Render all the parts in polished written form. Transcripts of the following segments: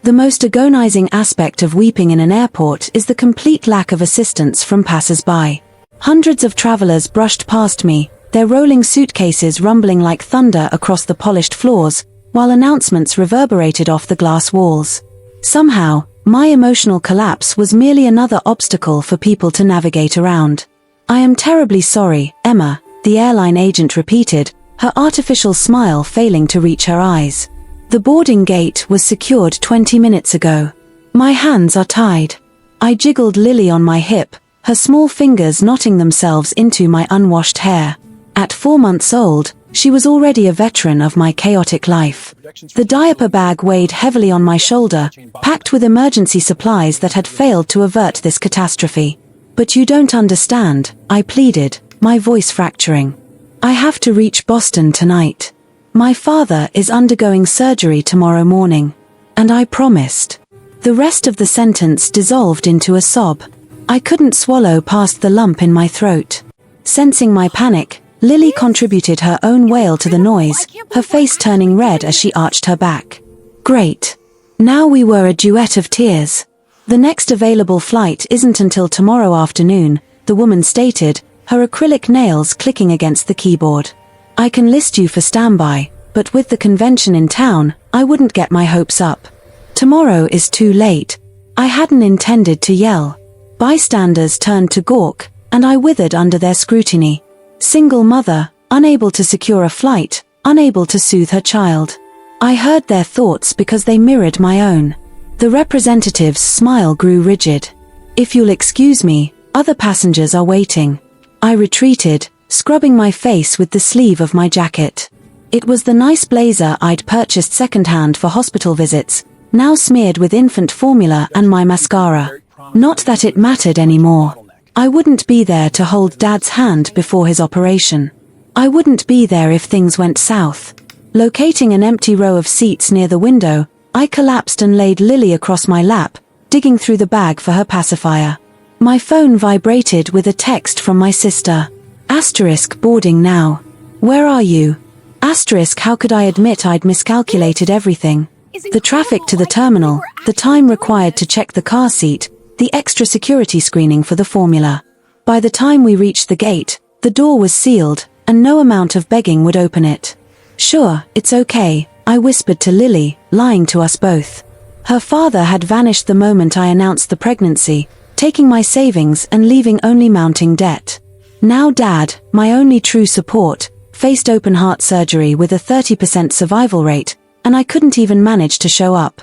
The most agonizing aspect of weeping in an airport is the complete lack of assistance from passers-by. Hundreds of travelers brushed past me, their rolling suitcases rumbling like thunder across the polished floors, while announcements reverberated off the glass walls. Somehow, my emotional collapse was merely another obstacle for people to navigate around. "I am terribly sorry, Emma," the airline agent repeated, her artificial smile failing to reach her eyes. "The boarding gate was secured 20 minutes ago. My hands are tied." I jiggled Lily on my hip, her small fingers knotting themselves into my unwashed hair. At 4 months old, she was already a veteran of my chaotic life. The diaper bag weighed heavily on my shoulder, packed with emergency supplies that had failed to avert this catastrophe. "But you don't understand," I pleaded, my voice fracturing. "I have to reach Boston tonight. My father is undergoing surgery tomorrow morning. And I promised." The rest of the sentence dissolved into a sob. I couldn't swallow past the lump in my throat. Sensing my panic, Lily contributed her own wail to the noise, her face turning red as she arched her back. "Great. Now we were a duet of tears. The next available flight isn't until tomorrow afternoon," the woman stated, her acrylic nails clicking against the keyboard. "I can list you for standby, but with the convention in town, I wouldn't get my hopes up. Tomorrow is too late." I hadn't intended to yell. Bystanders turned to gawk, and I withered under their scrutiny. Single mother, unable to secure a flight, unable to soothe her child. I heard their thoughts because they mirrored my own. The representative's smile grew rigid. "If you'll excuse me, other passengers are waiting." I retreated, scrubbing my face with the sleeve of my jacket. It was the nice blazer I'd purchased secondhand for hospital visits, now smeared with infant formula and my mascara. Not that it mattered anymore. I wouldn't be there to hold Dad's hand before his operation. I wouldn't be there if things went south. Locating an empty row of seats near the window, I collapsed and laid Lily across my lap, digging through the bag for her pacifier. My phone vibrated with a text from my sister. Asterisk boarding now. Where are you? Asterisk how could I admit I'd miscalculated everything? The traffic to the terminal, the time required to check the car seat, the extra security screening for the formula. By the time we reached the gate, the door was sealed, and no amount of begging would open it. "Sure, it's okay," I whispered to Lily, lying to us both. Her father had vanished the moment I announced the pregnancy, taking my savings and leaving only mounting debt. Now Dad, my only true support, faced open heart surgery with a 30% survival rate, and I couldn't even manage to show up.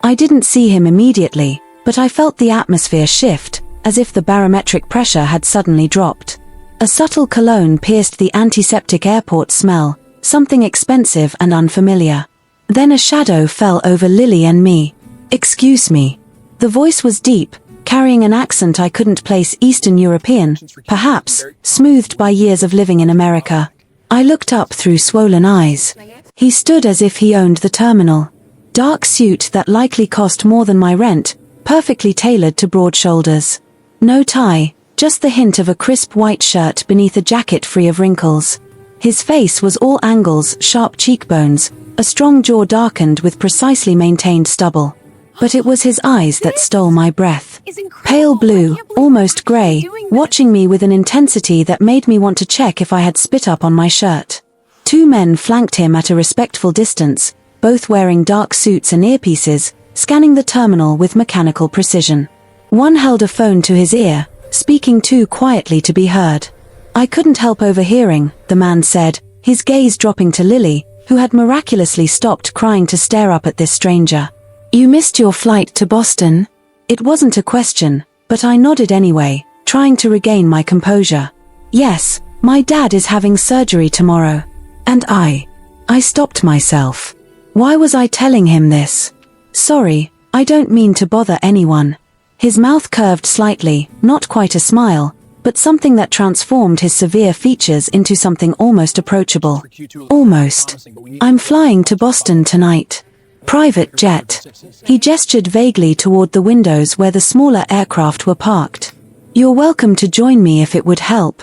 I didn't see him immediately, but I felt the atmosphere shift, as if the barometric pressure had suddenly dropped. A subtle cologne pierced the antiseptic airport smell, something expensive and unfamiliar. Then a shadow fell over Lily and me. "Excuse me." The voice was deep, carrying an accent I couldn't place, Eastern European, perhaps, smoothed by years of living in America. I looked up through swollen eyes. He stood as if he owned the terminal. Dark suit that likely cost more than my rent, perfectly tailored to broad shoulders. No tie, just the hint of a crisp white shirt beneath a jacket free of wrinkles. His face was all angles, sharp cheekbones, a strong jaw darkened with precisely maintained stubble. But it was his eyes that stole my breath. Pale blue, almost grey, watching me with an intensity that made me want to check if I had spit up on my shirt. 2 men flanked him at a respectful distance, both wearing dark suits and earpieces, scanning the terminal with mechanical precision. One held a phone to his ear, speaking too quietly to be heard. I couldn't help overhearing, the man said, his gaze dropping to Lily, who had miraculously stopped crying to stare up at this stranger. "You missed your flight to Boston?" It wasn't a question, but I nodded anyway, trying to regain my composure. "Yes, my dad is having surgery tomorrow." And I stopped myself. Why was I telling him this? "Sorry, I don't mean to bother anyone." His mouth curved slightly, not quite a smile, but something that transformed his severe features into something almost approachable. Almost. "I'm flying to Boston tonight. Private jet." He gestured vaguely toward the windows where the smaller aircraft were parked. "You're welcome to join me if it would help."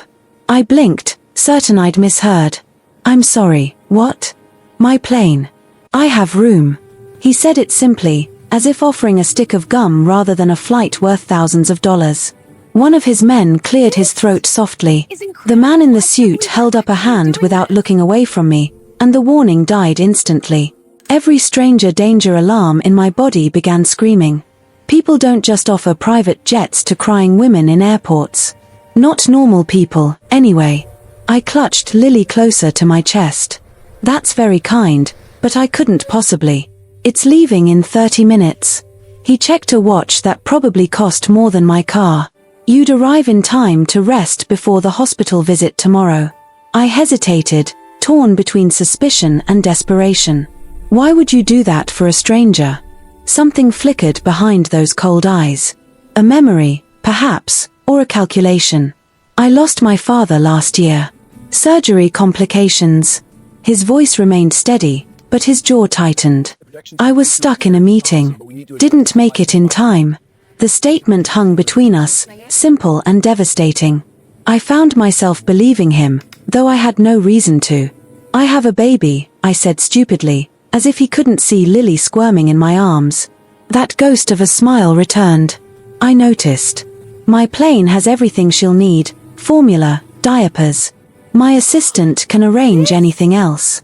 I blinked, certain I'd misheard. "I'm sorry, what?" "My plane. I have room." He said it simply, as if offering a stick of gum rather than a flight worth thousands of dollars. One of his men cleared his throat softly. The man in the suit held up a hand without looking away from me, and the warning died instantly. Every stranger danger alarm in my body began screaming. People don't just offer private jets to crying women in airports. Not normal people, anyway. I clutched Lily closer to my chest. That's very kind, but I couldn't possibly. It's leaving in 30 minutes. He checked a watch that probably cost more than my car. You'd arrive in time to rest before the hospital visit tomorrow. I hesitated, torn between suspicion and desperation. Why would you do that for a stranger? Something flickered behind those cold eyes. A memory, perhaps, or a calculation. I lost my father last year. Surgery complications. His voice remained steady, but his jaw tightened. I was stuck in a meeting. Didn't make it in time. The statement hung between us, simple and devastating. I found myself believing him, though I had no reason to. I have a baby, I said stupidly, as if he couldn't see Lily squirming in my arms. That ghost of a smile returned. I noticed. My plane has everything she'll need, formula, diapers. My assistant can arrange anything else.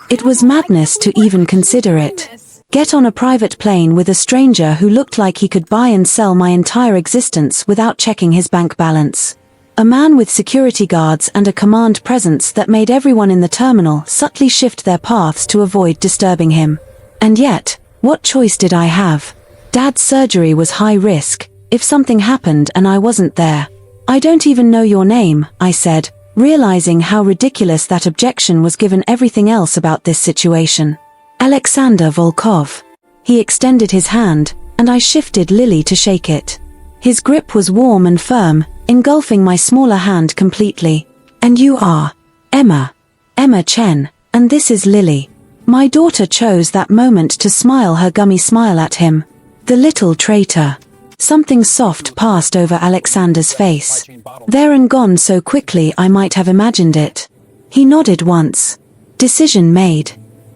It was madness to even consider it. Get on a private plane with a stranger who looked like he could buy and sell my entire existence without checking his bank balance. A man with security guards and a command presence that made everyone in the terminal subtly shift their paths to avoid disturbing him. And yet, what choice did I have? Dad's surgery was high risk. If something happened and I wasn't there. I don't even know your name, I said, realizing how ridiculous that objection was given everything else about this situation. Alexander Volkov. He extended his hand, and I shifted Lily to shake it. His grip was warm and firm, engulfing my smaller hand completely. And you are Emma. Emma Chen, and this is Lily. My daughter chose that moment to smile her gummy smile at him. The little traitor. Something soft passed over Alexander's face. There and gone so quickly I might have imagined it. He nodded once. Decision made.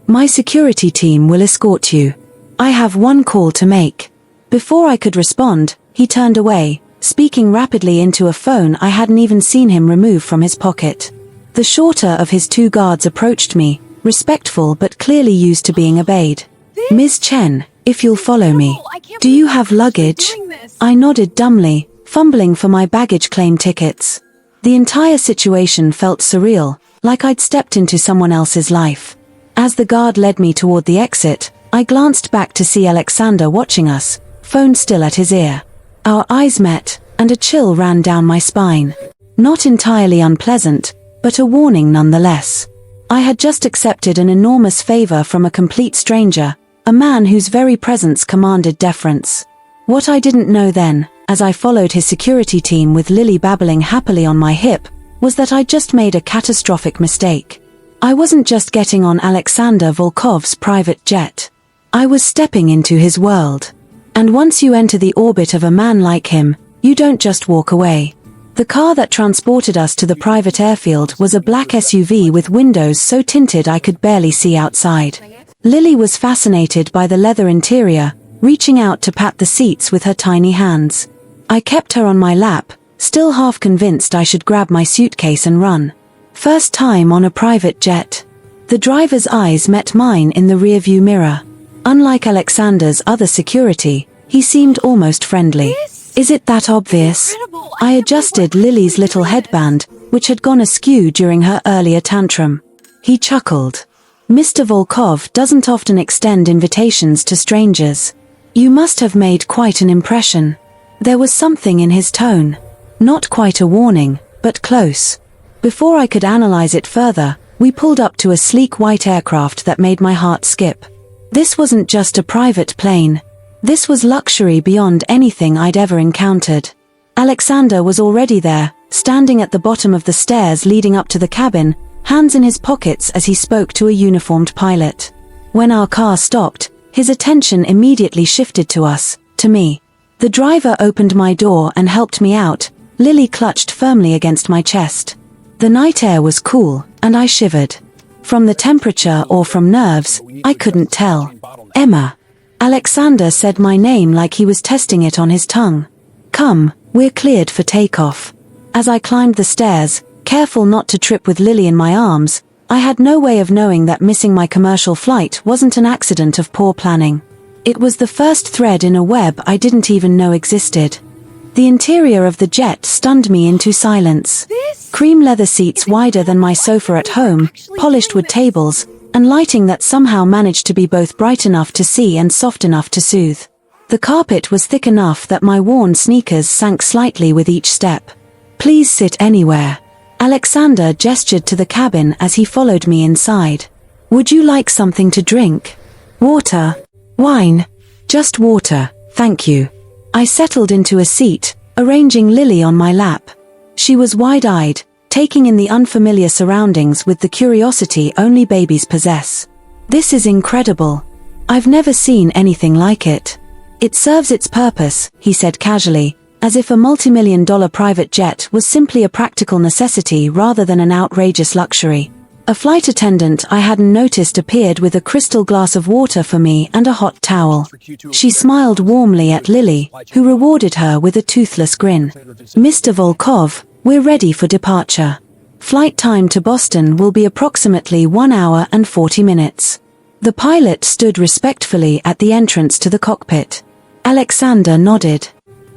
My security team will escort you. I have one call to make. Before I could respond, he turned away, speaking rapidly into a phone I hadn't even seen him remove from his pocket. The shorter of his two guards approached me, respectful but clearly used to being obeyed. Ms. Chen, if you'll follow me. Do you have luggage? I nodded dumbly, fumbling for my baggage claim tickets. The entire situation felt surreal, like I'd stepped into someone else's life. As the guard led me toward the exit, I glanced back to see Alexander watching us, phone still at his ear. Our eyes met, and a chill ran down my spine. Not entirely unpleasant, but a warning nonetheless. I had just accepted an enormous favor from a complete stranger, a man whose very presence commanded deference. What I didn't know then, as I followed his security team with Lily babbling happily on my hip, was that I'd just made a catastrophic mistake. I wasn't just getting on Alexander Volkov's private jet. I was stepping into his world. And once you enter the orbit of a man like him, you don't just walk away. The car that transported us to the private airfield was a black SUV with windows so tinted I could barely see outside. Lily was fascinated by the leather interior, reaching out to pat the seats with her tiny hands. I kept her on my lap, still half convinced I should grab my suitcase and run. First time on a private jet. The driver's eyes met mine in the rearview mirror. Unlike Alexander's other security, he seemed almost friendly. Is it that obvious? I adjusted Lily's little headband, which had gone askew during her earlier tantrum. He chuckled. Mr. Volkov doesn't often extend invitations to strangers. You must have made quite an impression. There was something in his tone. Not quite a warning, but close. Before I could analyze it further, we pulled up to a sleek white aircraft that made my heart skip. This wasn't just a private plane. This was luxury beyond anything I'd ever encountered. Alexander was already there, standing at the bottom of the stairs leading up to the cabin, hands in his pockets as he spoke to a uniformed pilot. When our car stopped, his attention immediately shifted to us, to me. The driver opened my door and helped me out, Lily clutched firmly against my chest. The night air was cool, and I shivered. From the temperature or from nerves, I couldn't tell. Emma. Alexander said my name like he was testing it on his tongue. Come, we're cleared for takeoff. As I climbed the stairs, careful not to trip with Lily in my arms, I had no way of knowing that missing my commercial flight wasn't an accident of poor planning. It was the first thread in a web I didn't even know existed. The interior of the jet stunned me into silence. Cream leather seats wider than my sofa at home, polished wood tables, and lighting that somehow managed to be both bright enough to see and soft enough to soothe. The carpet was thick enough that my worn sneakers sank slightly with each step. Please sit anywhere. Alexander gestured to the cabin as he followed me inside. Would you like something to drink? Water? Wine? Just water, thank you. I settled into a seat, arranging Lily on my lap. She was wide-eyed, taking in the unfamiliar surroundings with the curiosity only babies possess. This is incredible. I've never seen anything like it. It serves its purpose, he said casually, as if a multi-million-dollar private jet was simply a practical necessity rather than an outrageous luxury. A flight attendant I hadn't noticed appeared with a crystal glass of water for me and a hot towel. She smiled warmly at Lily, who rewarded her with a toothless grin. Mr. Volkov, we're ready for departure. Flight time to Boston will be approximately 1 hour and 40 minutes. The pilot stood respectfully at the entrance to the cockpit. Alexander nodded.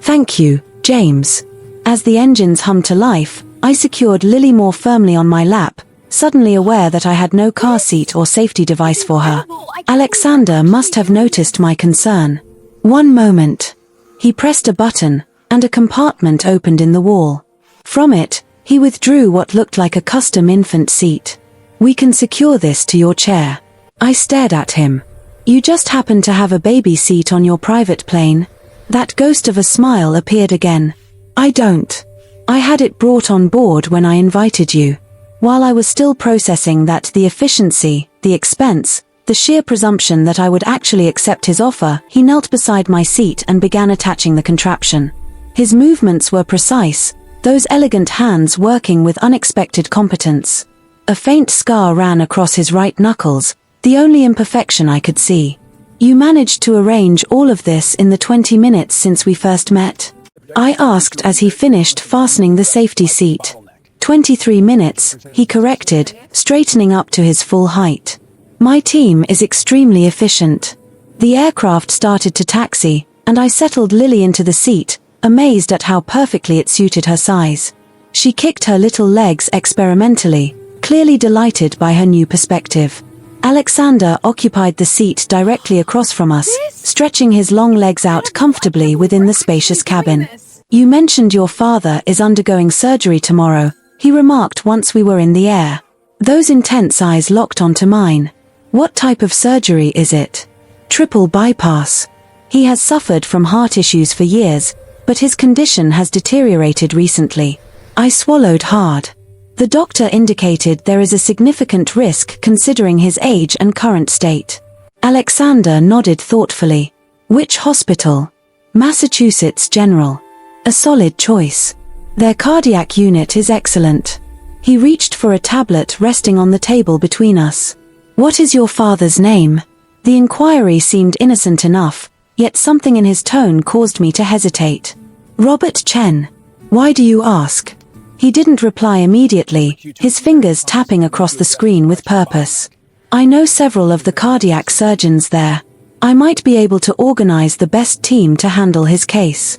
Thank you, James. As the engines hummed to life, I secured Lily more firmly on my lap, suddenly aware that I had no car seat or safety device for her. Alexander must have noticed my concern. One moment. He pressed a button, and a compartment opened in the wall. From it, he withdrew what looked like a custom infant seat. We can secure this to your chair. I stared at him. You just happen to have a baby seat on your private plane? That ghost of a smile appeared again. I don't. I had it brought on board when I invited you. While I was still processing that the efficiency, the expense, the sheer presumption that I would actually accept his offer, he knelt beside my seat and began attaching the contraption. His movements were precise, those elegant hands working with unexpected competence. A faint scar ran across his right knuckles, the only imperfection I could see. You managed to arrange all of this in the 20 minutes since we first met? I asked as he finished fastening the safety seat. 23 minutes, he corrected, straightening up to his full height. My team is extremely efficient. The aircraft started to taxi, and I settled Lily into the seat, amazed at how perfectly it suited her size. She kicked her little legs experimentally, clearly delighted by her new perspective. Alexander occupied the seat directly across from us, stretching his long legs out comfortably within the spacious cabin. You mentioned your father is undergoing surgery tomorrow, he remarked once we were in the air. Those intense eyes locked onto mine. What type of surgery is it? Triple bypass. He has suffered from heart issues for years, but his condition has deteriorated recently. I swallowed hard. The doctor indicated there is a significant risk considering his age and current state. Alexander nodded thoughtfully. Which hospital? Massachusetts General. A solid choice. Their cardiac unit is excellent. He reached for a tablet resting on the table between us. What is your father's name? The inquiry seemed innocent enough, yet something in his tone caused me to hesitate. Robert Chen. Why do you ask? He didn't reply immediately, his fingers tapping across the screen with purpose. I know several of the cardiac surgeons there. I might be able to organize the best team to handle his case.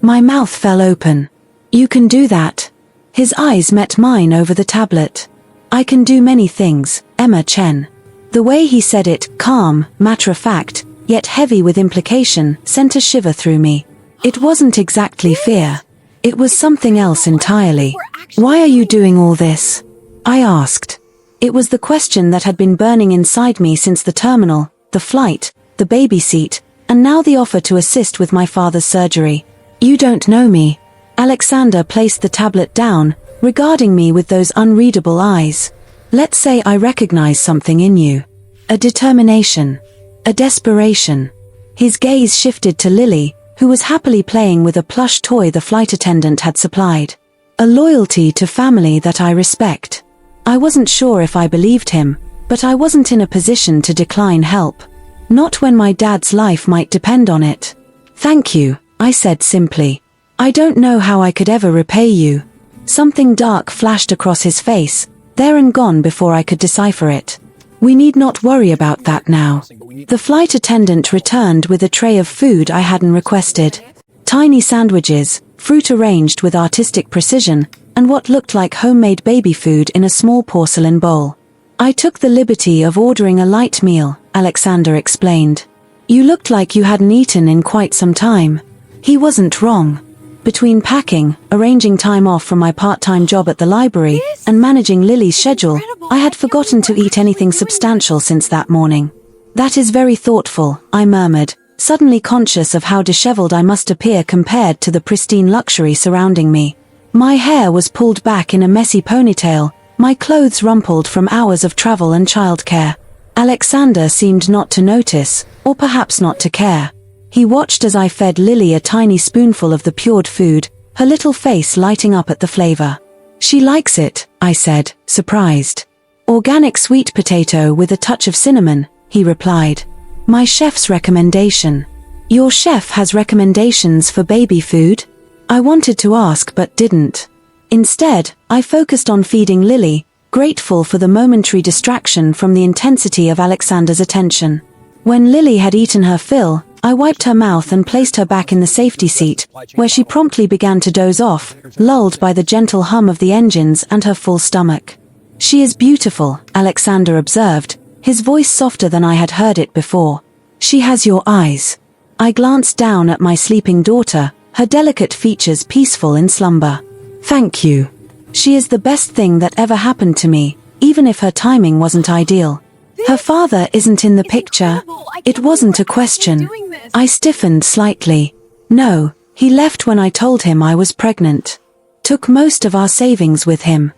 My mouth fell open. You can do that. His eyes met mine over the tablet. I can do many things, Emma Chen. The way he said it, calm, matter-of-fact, yet heavy with implication, sent a shiver through me. It wasn't exactly fear. It was something else entirely. Why are you doing all this? I asked. It was the question that had been burning inside me since the terminal, the flight, the baby seat, and now the offer to assist with my father's surgery. You don't know me. Alexander placed the tablet down, regarding me with those unreadable eyes. Let's say I recognize something in you. A determination. A desperation. His gaze shifted to Lily, who was happily playing with a plush toy the flight attendant had supplied. A loyalty to family that I respect. I wasn't sure if I believed him, but I wasn't in a position to decline help. Not when my dad's life might depend on it. Thank you, I said simply. I don't know how I could ever repay you. Something dark flashed across his face, there and gone before I could decipher it. We need not worry about that now. The flight attendant returned with a tray of food I hadn't requested. Tiny sandwiches, fruit arranged with artistic precision, and what looked like homemade baby food in a small porcelain bowl. I took the liberty of ordering a light meal, Alexander explained. You looked like you hadn't eaten in quite some time. He wasn't wrong. Between packing, arranging time off from my part-time job at the library, and managing Lily's schedule, I had forgotten to eat anything substantial since that morning. That is very thoughtful, I murmured, suddenly conscious of how disheveled I must appear compared to the pristine luxury surrounding me. My hair was pulled back in a messy ponytail, my clothes rumpled from hours of travel and childcare. Alexander seemed not to notice, or perhaps not to care. He watched as I fed Lily a tiny spoonful of the pured food, her little face lighting up at the flavor. She likes it, I said, surprised. Organic sweet potato with a touch of cinnamon, he replied. My chef's recommendation. Your chef has recommendations for baby food? I wanted to ask but didn't. Instead, I focused on feeding Lily, grateful for the momentary distraction from the intensity of Alexander's attention. When Lily had eaten her fill, I wiped her mouth and placed her back in the safety seat, where she promptly began to doze off, lulled by the gentle hum of the engines and her full stomach. She is beautiful, Alexander observed, his voice softer than I had heard it before. She has your eyes. I glanced down at my sleeping daughter, her delicate features peaceful in slumber. Thank you. She is the best thing that ever happened to me, even if her timing wasn't ideal. Her father isn't in the picture. It wasn't a question. I stiffened slightly. No, he left when I told him I was pregnant. Took most of our savings with him.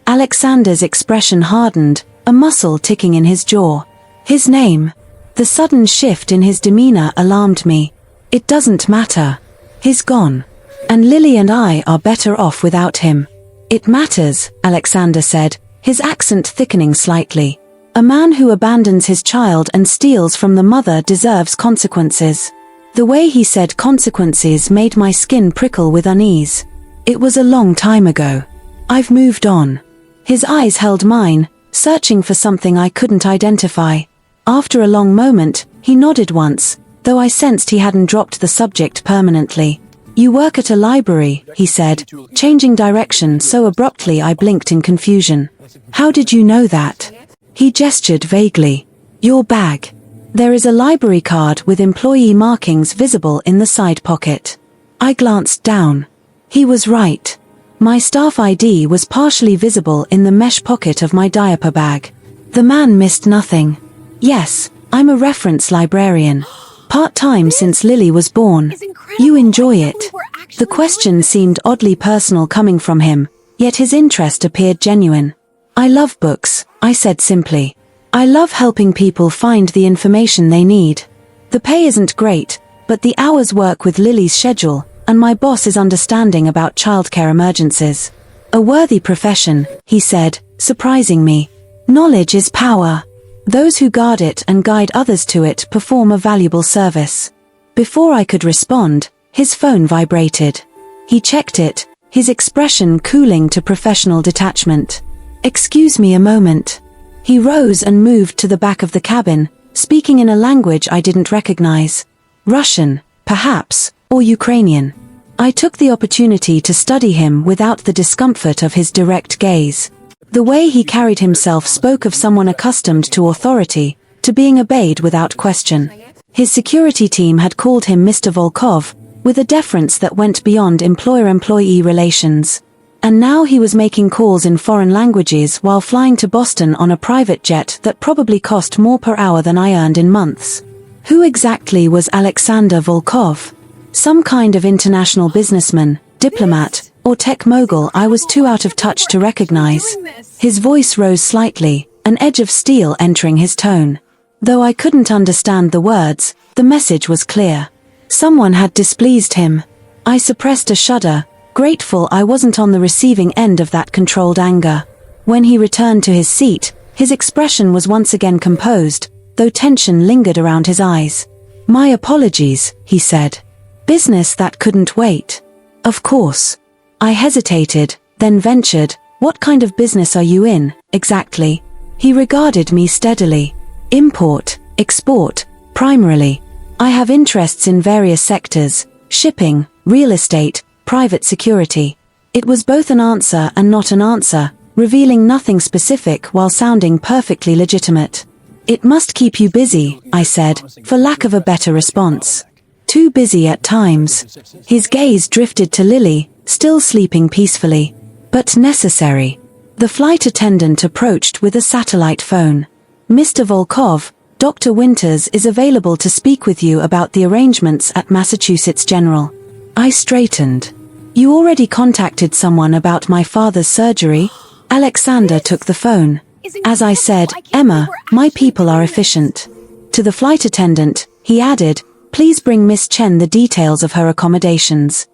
Alexander's expression hardened, a muscle ticking in his jaw. His name. The sudden shift in his demeanor alarmed me. It doesn't matter. He's gone. And Lily and I are better off without him. It matters, Alexander said, his accent thickening slightly. A man who abandons his child and steals from the mother deserves consequences. The way he said consequences made my skin prickle with unease. It was a long time ago. I've moved on. His eyes held mine, searching for something I couldn't identify. After a long moment, he nodded once, though I sensed he hadn't dropped the subject permanently. You work at a library, he said, changing direction so abruptly I blinked in confusion. How did you know that? He gestured vaguely. Your bag. There is a library card with employee markings visible in the side pocket. I glanced down. He was right. My staff ID was partially visible in the mesh pocket of my diaper bag. The man missed nothing. Yes, I'm a reference librarian. Part-time since Lily was born. You enjoy it. The question seemed oddly personal coming from him, yet his interest appeared genuine. I love books, I said simply. I love helping people find the information they need. The pay isn't great, but the hours work with Lily's schedule, and my boss is understanding about childcare emergencies. A worthy profession, he said, surprising me. Knowledge is power. Those who guard it and guide others to it perform a valuable service. Before I could respond, his phone vibrated. He checked it, his expression cooling to professional detachment. Excuse me a moment. He rose and moved to the back of the cabin, speaking in a language I didn't recognize. Russian, perhaps, or Ukrainian. I took the opportunity to study him without the discomfort of his direct gaze. The way he carried himself spoke of someone accustomed to authority, to being obeyed without question. His security team had called him Mr. Volkov, with a deference that went beyond employer-employee relations. And now he was making calls in foreign languages while flying to Boston on a private jet that probably cost more per hour than I earned in months. Who exactly was Alexander Volkov? Some kind of international businessman, diplomat, or tech mogul I was too out of touch to recognize. His voice rose slightly, an edge of steel entering his tone. Though I couldn't understand the words, the message was clear. Someone had displeased him. I suppressed a shudder, grateful I wasn't on the receiving end of that controlled anger. When he returned to his seat, his expression was once again composed, though tension lingered around his eyes. "My apologies," he said. "Business that couldn't wait." "Of course." I hesitated, then ventured, "What kind of business are you in, exactly?" He regarded me steadily. "Import, export, primarily. I have interests in various sectors: shipping, real estate, private security." It was both an answer and not an answer, revealing nothing specific while sounding perfectly legitimate. "It must keep you busy," I said, for lack of a better response. "Too busy at times." His gaze drifted to Lily, still sleeping peacefully. "But necessary." The flight attendant approached with a satellite phone. "Mr. Volkov, Dr. Winters is available to speak with you about the arrangements at Massachusetts General." I straightened. "You already contacted someone about my father's surgery?" Alexander took the phone. "As I said, Emma, my people are efficient." To the flight attendant, he added, "Please bring Miss Chen the details of her accommodations."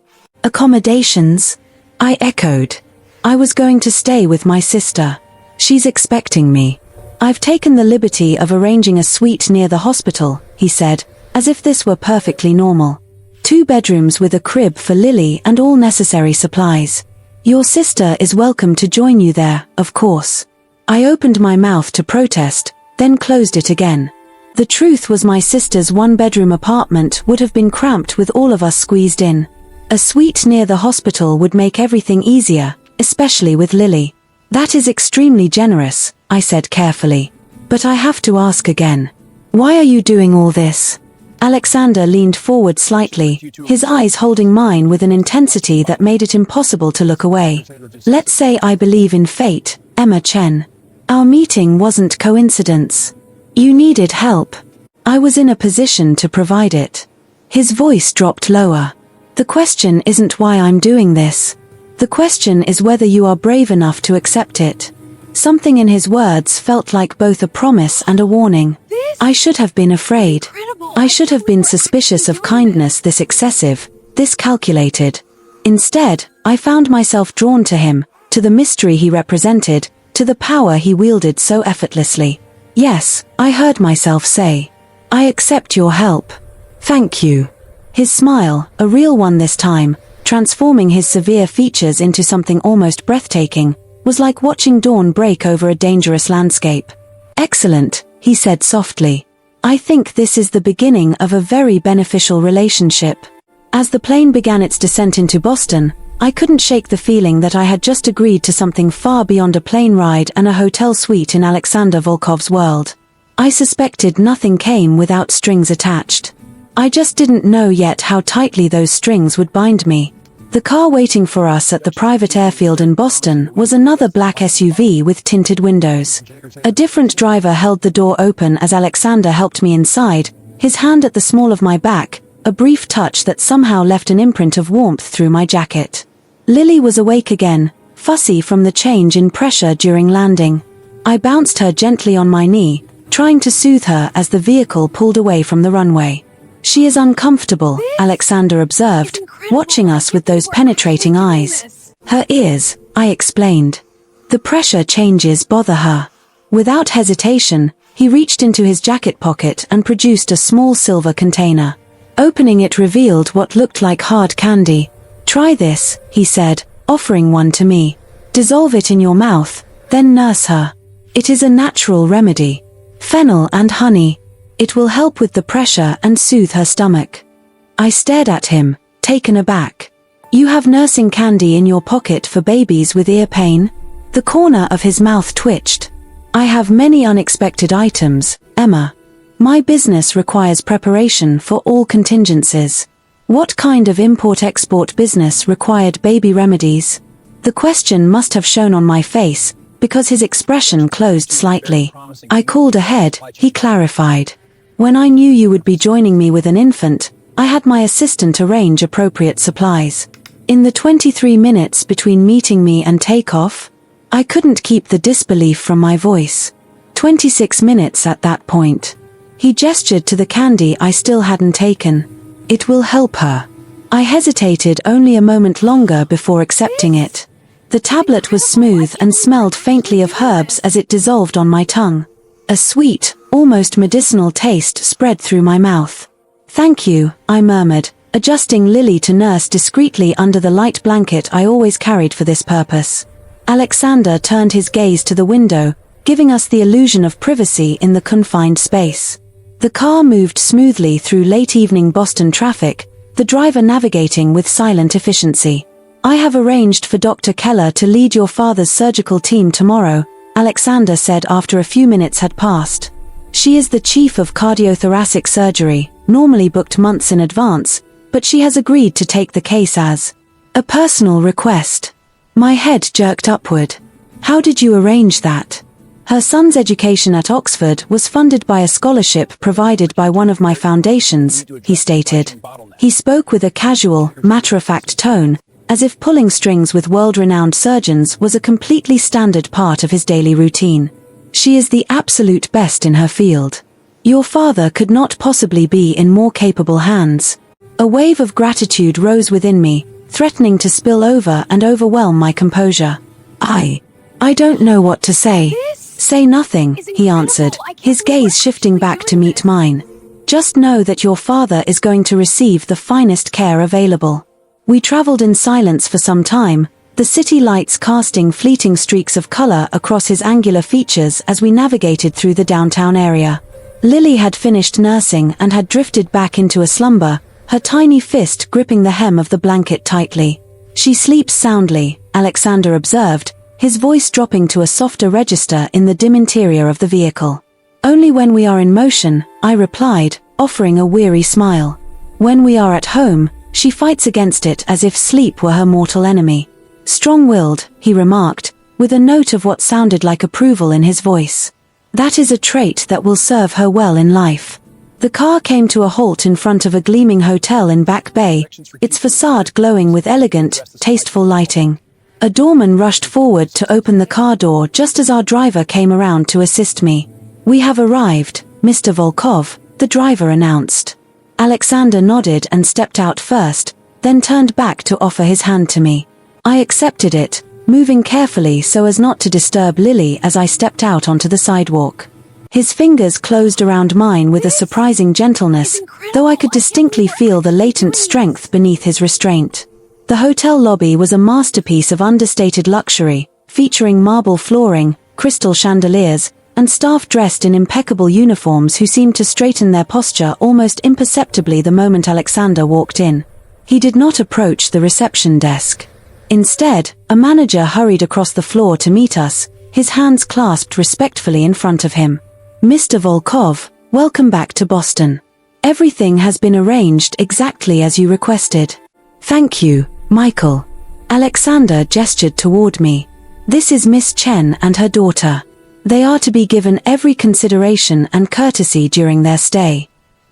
"Accommodations?" I echoed. "I was going to stay with my sister. She's expecting me." "I've taken the liberty of arranging a suite near the hospital," he said, as if this were perfectly normal. 2 bedrooms with a crib for Lily and all necessary supplies. "Your sister is welcome to join you there, of course." I opened my mouth to protest, then closed it again. The truth was my sister's 1-bedroom apartment would have been cramped with all of us squeezed in. A suite near the hospital would make everything easier, especially with Lily. "That is extremely generous," I said carefully. "But I have to ask again. Why are you doing all this?" Alexander leaned forward slightly, his eyes holding mine with an intensity that made it impossible to look away. "Let's say I believe in fate, Emma Chen. Our meeting wasn't coincidence. You needed help. I was in a position to provide it." His voice dropped lower. "The question isn't why I'm doing this. The question is whether you are brave enough to accept it." Something in his words felt like both a promise and a warning. I should have been afraid. I should have been suspicious of kindness this excessive, this calculated. Instead, I found myself drawn to him, to the mystery he represented, to the power he wielded so effortlessly. "Yes," I heard myself say. "I accept your help. Thank you." His smile, a real one this time, transforming his severe features into something almost breathtaking, was like watching dawn break over a dangerous landscape. "Excellent," he said softly. "I think this is the beginning of a very beneficial relationship." As the plane began its descent into Boston, I couldn't shake the feeling that I had just agreed to something far beyond a plane ride and a hotel suite in Alexander Volkov's world. I suspected nothing came without strings attached. I just didn't know yet how tightly those strings would bind me. The car waiting for us at the private airfield in Boston was another black SUV with tinted windows. A different driver held the door open as Alexander helped me inside, his hand at the small of my back, a brief touch that somehow left an imprint of warmth through my jacket. Lily was awake again, fussy from the change in pressure during landing. I bounced her gently on my knee, trying to soothe her as the vehicle pulled away from the runway. "She is uncomfortable," Alexander observed, watching us with those penetrating eyes. "Her ears," I explained. "The pressure changes bother her." Without hesitation, he reached into his jacket pocket and produced a small silver container. Opening it revealed what looked like hard candy. "Try this," he said, offering one to me. "Dissolve it in your mouth, then nurse her. It is a natural remedy. Fennel and honey. It will help with the pressure and soothe her stomach." I stared at him, taken aback. "You have nursing candy in your pocket for babies with ear pain?" The corner of his mouth twitched. "I have many unexpected items, Emma. My business requires preparation for all contingencies." What kind of import-export business required baby remedies? The question must have shown on my face, because his expression closed slightly. "I called ahead," he clarified. "When I knew you would be joining me with an infant, I had my assistant arrange appropriate supplies. In the 23 minutes between meeting me and takeoff, I couldn't keep the disbelief from my voice. 26 minutes at that point." He gestured to the candy I still hadn't taken. "It will help her." I hesitated only a moment longer before accepting it. The tablet was smooth and smelled faintly of herbs as it dissolved on my tongue. A sweet, almost medicinal taste spread through my mouth. "Thank you," I murmured, adjusting Lily to nurse discreetly under the light blanket I always carried for this purpose. Alexander turned his gaze to the window, giving us the illusion of privacy in the confined space. The car moved smoothly through late-evening Boston traffic, the driver navigating with silent efficiency. "I have arranged for Dr. Keller to lead your father's surgical team tomorrow," Alexander said after a few minutes had passed. "She is the chief of cardiothoracic surgery, normally booked months in advance, but she has agreed to take the case as a personal request." My head jerked upward. "How did you arrange that?" "Her son's education at Oxford was funded by a scholarship provided by one of my foundations," he stated. He spoke with a casual, matter-of-fact tone, as if pulling strings with world-renowned surgeons was a completely standard part of his daily routine. "She is the absolute best in her field. Your father could not possibly be in more capable hands." A wave of gratitude rose within me, threatening to spill over and overwhelm my composure. I don't know what to say." "Say nothing," he answered, his gaze shifting back to meet mine. "Just know that your father is going to receive the finest care available." We traveled in silence for some time, the city lights casting fleeting streaks of color across his angular features as we navigated through the downtown area. Lily had finished nursing and had drifted back into a slumber, her tiny fist gripping the hem of the blanket tightly. "She sleeps soundly," Alexander observed, his voice dropping to a softer register in the dim interior of the vehicle. "Only when we are in motion," I replied, offering a weary smile. "When we are at home, she fights against it as if sleep were her mortal enemy." "Strong-willed," he remarked, with a note of what sounded like approval in his voice. "That is a trait that will serve her well in life." The car came to a halt in front of a gleaming hotel in Back Bay, its facade glowing with elegant, tasteful lighting. A doorman rushed forward to open the car door just as our driver came around to assist me. "We have arrived, Mr. Volkov," the driver announced. Alexander nodded and stepped out first, then turned back to offer his hand to me. I accepted it, moving carefully so as not to disturb Lily as I stepped out onto the sidewalk. His fingers closed around mine with a surprising gentleness, though I could distinctly feel the latent strength beneath his restraint. The hotel lobby was a masterpiece of understated luxury, featuring marble flooring, crystal chandeliers, and staff dressed in impeccable uniforms who seemed to straighten their posture almost imperceptibly the moment Alexander walked in. He did not approach the reception desk. Instead, a manager hurried across the floor to meet us, his hands clasped respectfully in front of him. "Mr. Volkov, welcome back to Boston. Everything has been arranged exactly as you requested." "Thank you, Michael." Alexander gestured toward me. "This is Miss Chen and her daughter. They are to be given every consideration and courtesy during their stay."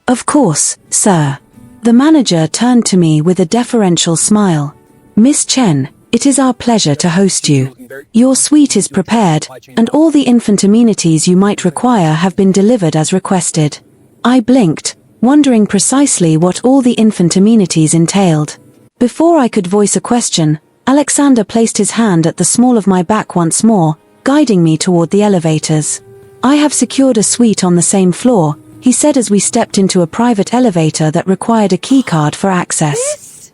"Of course, sir." The manager turned to me with a deferential smile. "Miss Chen, it is our pleasure to host you. Your suite is prepared, and all the infant amenities you might require have been delivered as requested." I blinked, wondering precisely what all the infant amenities entailed. Before I could voice a question, Alexander placed his hand at the small of my back once more, guiding me toward the elevators. "I have secured a suite on the same floor," he said as we stepped into a private elevator that required a keycard for access.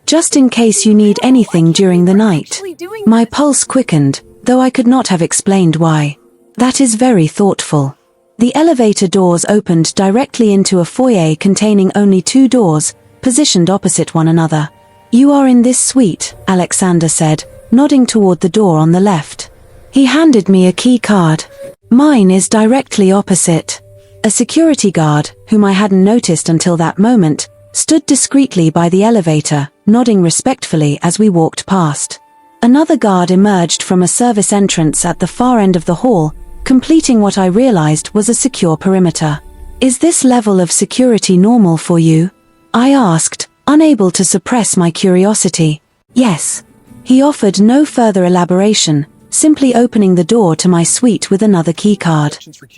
"Just in case you need anything during the night." My pulse quickened, though I could not have explained why. "That is very thoughtful." The elevator doors opened directly into a foyer containing only 2 doors, positioned opposite one another. "You are in this suite," Alexander said, nodding toward the door on the left. He handed me a key card. "Mine is directly opposite." A security guard, whom I hadn't noticed until that moment, stood discreetly by the elevator, nodding respectfully as we walked past. Another guard emerged from a service entrance at the far end of the hall, completing what I realized was a secure perimeter. "Is this level of security normal for you?" I asked, unable to suppress my curiosity. "Yes." He offered no further elaboration, simply opening the door to my suite with another keycard.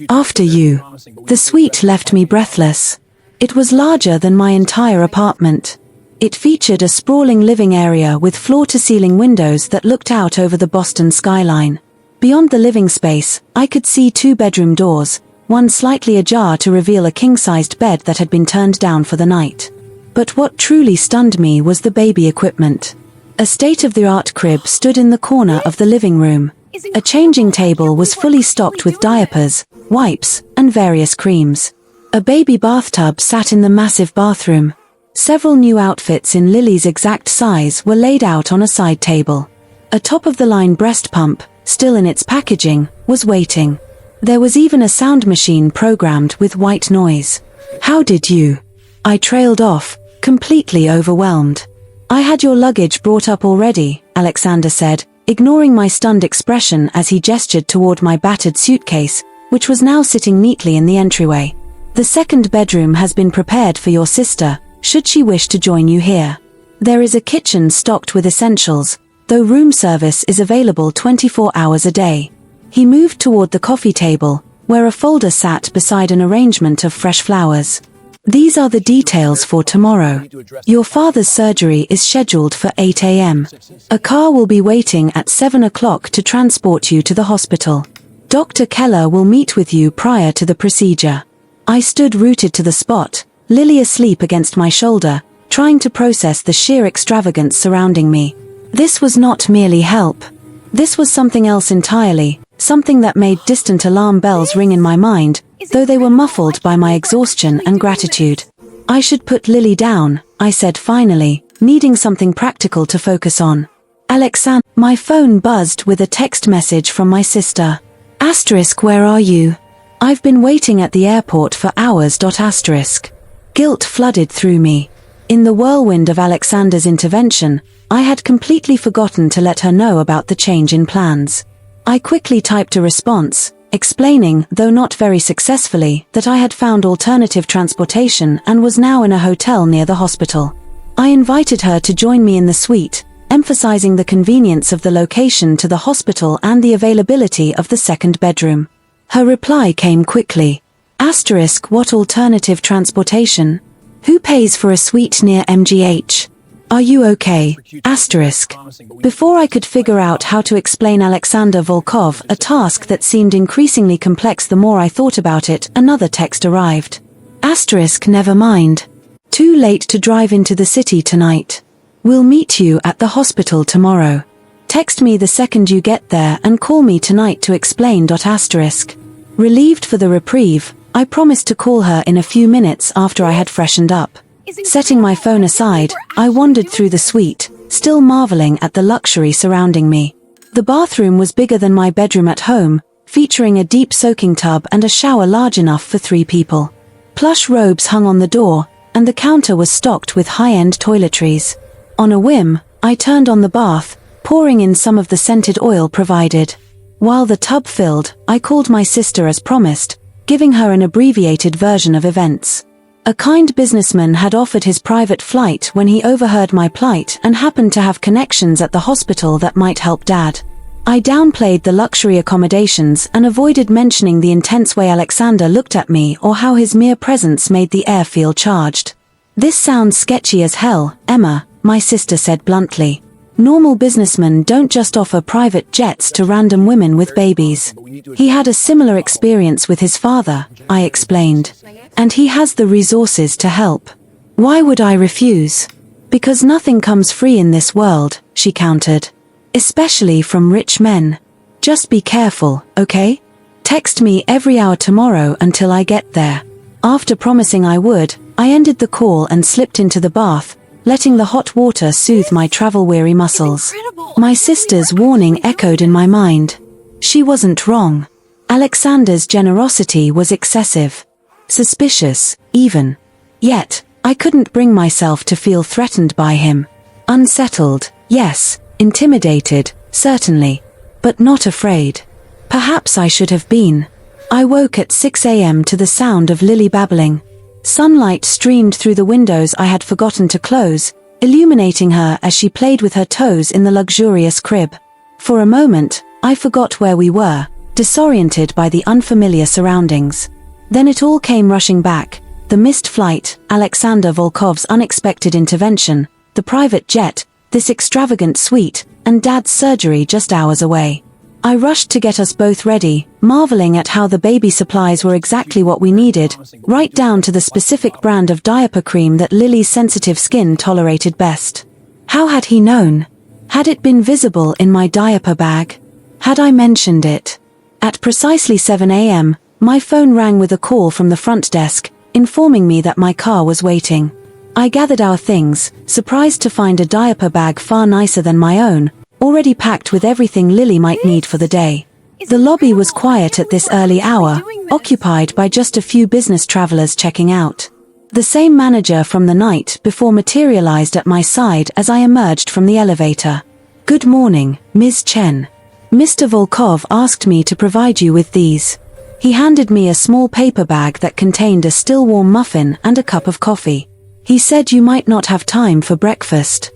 "After you." The suite left me breathless. It was larger than my entire apartment. It featured a sprawling living area with floor-to-ceiling windows that looked out over the Boston skyline. Beyond the living space, I could see 2 bedroom doors, one slightly ajar to reveal a king-sized bed that had been turned down for the night. But what truly stunned me was the baby equipment. A state-of-the-art crib stood in the corner of the living room. A changing table was fully stocked with diapers, wipes, and various creams. A baby bathtub sat in the massive bathroom. Several new outfits in Lily's exact size were laid out on a side table. A top-of-the-line breast pump, still in its packaging, was waiting. There was even a sound machine programmed with white noise. "How did you?" I trailed off, completely overwhelmed. "I had your luggage brought up already," Alexander said, ignoring my stunned expression as he gestured toward my battered suitcase, which was now sitting neatly in the entryway. "The second bedroom has been prepared for your sister, should she wish to join you here. There is a kitchen stocked with essentials, though room service is available 24 hours a day." He moved toward the coffee table, where a folder sat beside an arrangement of fresh flowers. "These are the details for tomorrow. Your father's surgery is scheduled for 8 a.m. A car will be waiting at 7 o'clock to transport you to the hospital. Dr. Keller will meet with you prior to the procedure." I stood rooted to the spot, Lily asleep against my shoulder, trying to process the sheer extravagance surrounding me. This was not merely help. This was something else entirely, something that made distant alarm bells ring in my mind, though they were muffled by my exhaustion and gratitude. "I should put Lily down," I said finally, needing something practical to focus on. "Alexander," my phone buzzed with a text message from my sister. *, where are you? I've been waiting at the airport for hours. *. Guilt flooded through me. In the whirlwind of Alexander's intervention, I had completely forgotten to let her know about the change in plans. I quickly typed a response, explaining, though not very successfully, that I had found alternative transportation and was now in a hotel near the hospital. I invited her to join me in the suite, emphasizing the convenience of the location to the hospital and the availability of the second bedroom. Her reply came quickly. *, what alternative transportation? Who pays for a suite near MGH? Are you okay? *. Before I could figure out how to explain Alexander Volkov, a task that seemed increasingly complex the more I thought about it, another text arrived. *, never mind. Too late to drive into the city tonight. We'll meet you at the hospital tomorrow. Text me the second you get there and call me tonight to explain. *. Relieved for the reprieve, I promised to call her in a few minutes after I had freshened up. Setting my phone aside, I wandered through the suite, still marveling at the luxury surrounding me. The bathroom was bigger than my bedroom at home, featuring a deep soaking tub and a shower large enough for 3 people. Plush robes hung on the door, and the counter was stocked with high-end toiletries. On a whim, I turned on the bath, pouring in some of the scented oil provided. While the tub filled, I called my sister as promised, giving her an abbreviated version of events. A kind businessman had offered his private flight when he overheard my plight and happened to have connections at the hospital that might help Dad. I downplayed the luxury accommodations and avoided mentioning the intense way Alexander looked at me or how his mere presence made the air feel charged. "This sounds sketchy as hell, Emma," my sister said bluntly. "Normal businessmen don't just offer private jets to random women with babies. He had a similar experience with his father," I explained. "And he has the resources to help. Why would I refuse? Because nothing comes free in this world," she countered. "Especially from rich men. Just be careful, okay? Text me every hour tomorrow until I get there." After promising I would, I ended the call and slipped into the bath, letting the hot water soothe my travel-weary muscles. My sister's warning echoed in my mind. She wasn't wrong. Alexander's generosity was excessive. Suspicious, even. Yet, I couldn't bring myself to feel threatened by him. Unsettled, yes. Intimidated, certainly. But not afraid. Perhaps I should have been. I woke at 6 a.m. to the sound of Lily babbling. Sunlight streamed through the windows I had forgotten to close, illuminating her as she played with her toes in the luxurious crib. For a moment, I forgot where we were, disoriented by the unfamiliar surroundings. Then it all came rushing back: the missed flight, Alexander Volkov's unexpected intervention, the private jet, this extravagant suite, and Dad's surgery just hours away. I rushed to get us both ready, marveling at how the baby supplies were exactly what we needed, right down to the specific brand of diaper cream that Lily's sensitive skin tolerated best. How had he known? Had it been visible in my diaper bag? Had I mentioned it? At precisely 7 a.m., my phone rang with a call from the front desk, informing me that my car was waiting. I gathered our things, surprised to find a diaper bag far nicer than my own, already packed with everything Lily might need for the day. The lobby was quiet at this early hour, occupied by just a few business travelers checking out. The same manager from the night before materialized at my side as I emerged from the elevator. "Good morning, Ms. Chen. Mr. Volkov asked me to provide you with these." He handed me a small paper bag that contained a still warm muffin and a cup of coffee. "He said you might not have time for breakfast."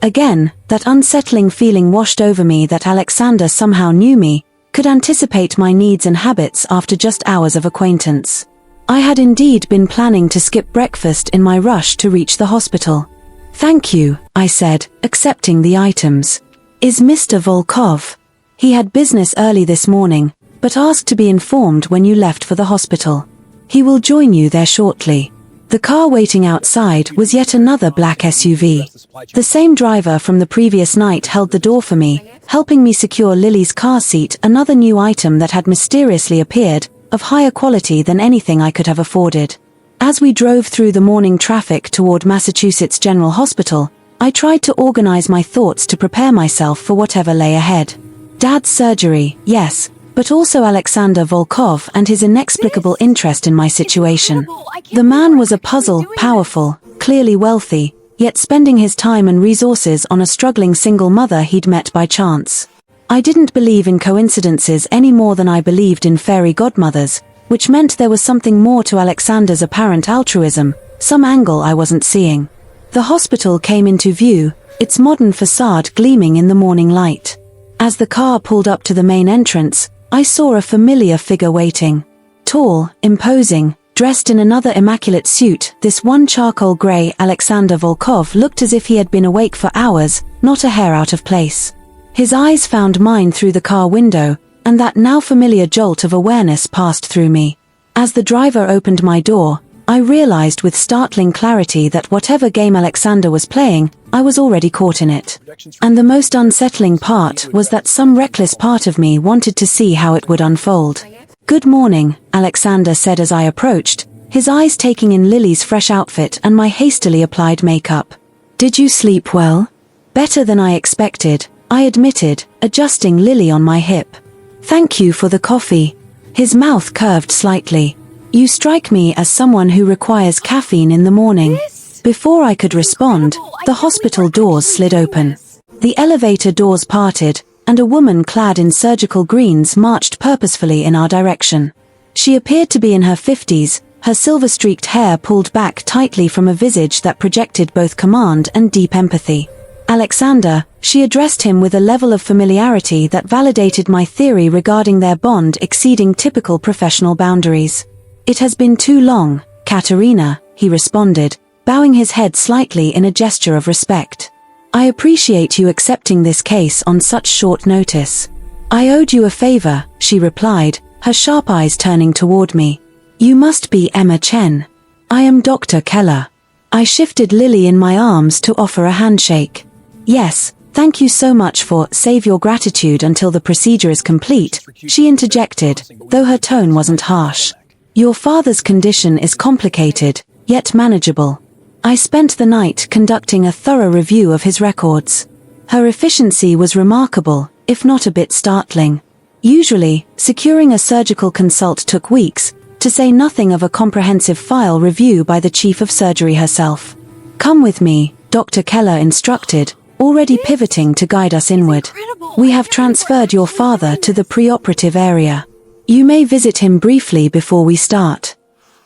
Again, that unsettling feeling washed over me that Alexander somehow knew me, could anticipate my needs and habits after just hours of acquaintance. I had indeed been planning to skip breakfast in my rush to reach the hospital. "Thank you," I said, accepting the items. "Is Mr. Volkov?" "He had business early this morning, but asked to be informed when you left for the hospital. He will join you there shortly." The car waiting outside was yet another black SUV. The same driver from the previous night held the door for me, helping me secure Lily's car seat, another new item that had mysteriously appeared, of higher quality than anything I could have afforded. As we drove through the morning traffic toward Massachusetts General Hospital, I tried to organize my thoughts to prepare myself for whatever lay ahead. Dad's surgery, yes, but also Alexander Volkov and his inexplicable interest in my situation. The man was a puzzle, powerful, clearly wealthy, yet spending his time and resources on a struggling single mother he'd met by chance. I didn't believe in coincidences any more than I believed in fairy godmothers, which meant there was something more to Alexander's apparent altruism, some angle I wasn't seeing. The hospital came into view, its modern facade gleaming in the morning light. As the car pulled up to the main entrance, I saw a familiar figure waiting. Tall, imposing, dressed in another immaculate suit, this one charcoal grey Alexander Volkov looked as if he had been awake for hours, not a hair out of place. His eyes found mine through the car window, and that now familiar jolt of awareness passed through me. As the driver opened my door, I realized with startling clarity that whatever game Alexander was playing, I was already caught in it. And the most unsettling part was that some reckless part of me wanted to see how it would unfold. "Good morning," Alexander said as I approached, his eyes taking in Lily's fresh outfit and my hastily applied makeup. "Did you sleep well?" "Better than I expected," I admitted, adjusting Lily on my hip. "Thank you for the coffee." His mouth curved slightly. "You strike me as someone who requires caffeine in the morning." Before I could respond, the hospital doors slid open. The elevator doors parted, and a woman clad in surgical greens marched purposefully in our direction. She appeared to be in her 50s, her silver-streaked hair pulled back tightly from a visage that projected both command and deep empathy. "Alexander," she addressed him with a level of familiarity that validated my theory regarding their bond exceeding typical professional boundaries. "It has been too long, Katerina," he responded, bowing his head slightly in a gesture of respect. "I appreciate you accepting this case on such short notice." "I owed you a favor," she replied, her sharp eyes turning toward me. "You must be Emma Chen." "I am Dr. Keller." I shifted Lily in my arms to offer a handshake. "Yes, thank you so much for save your gratitude until the procedure is complete," she interjected, though her tone wasn't harsh. "Your father's condition is complicated, yet manageable." I spent the night conducting a thorough review of his records. Her efficiency was remarkable, if not a bit startling. Usually, securing a surgical consult took weeks, to say nothing of a comprehensive file review by the chief of surgery herself. "Come with me," Dr. Keller instructed, already pivoting to guide us inward. "We have transferred your father to the preoperative area. You may visit him briefly before we start."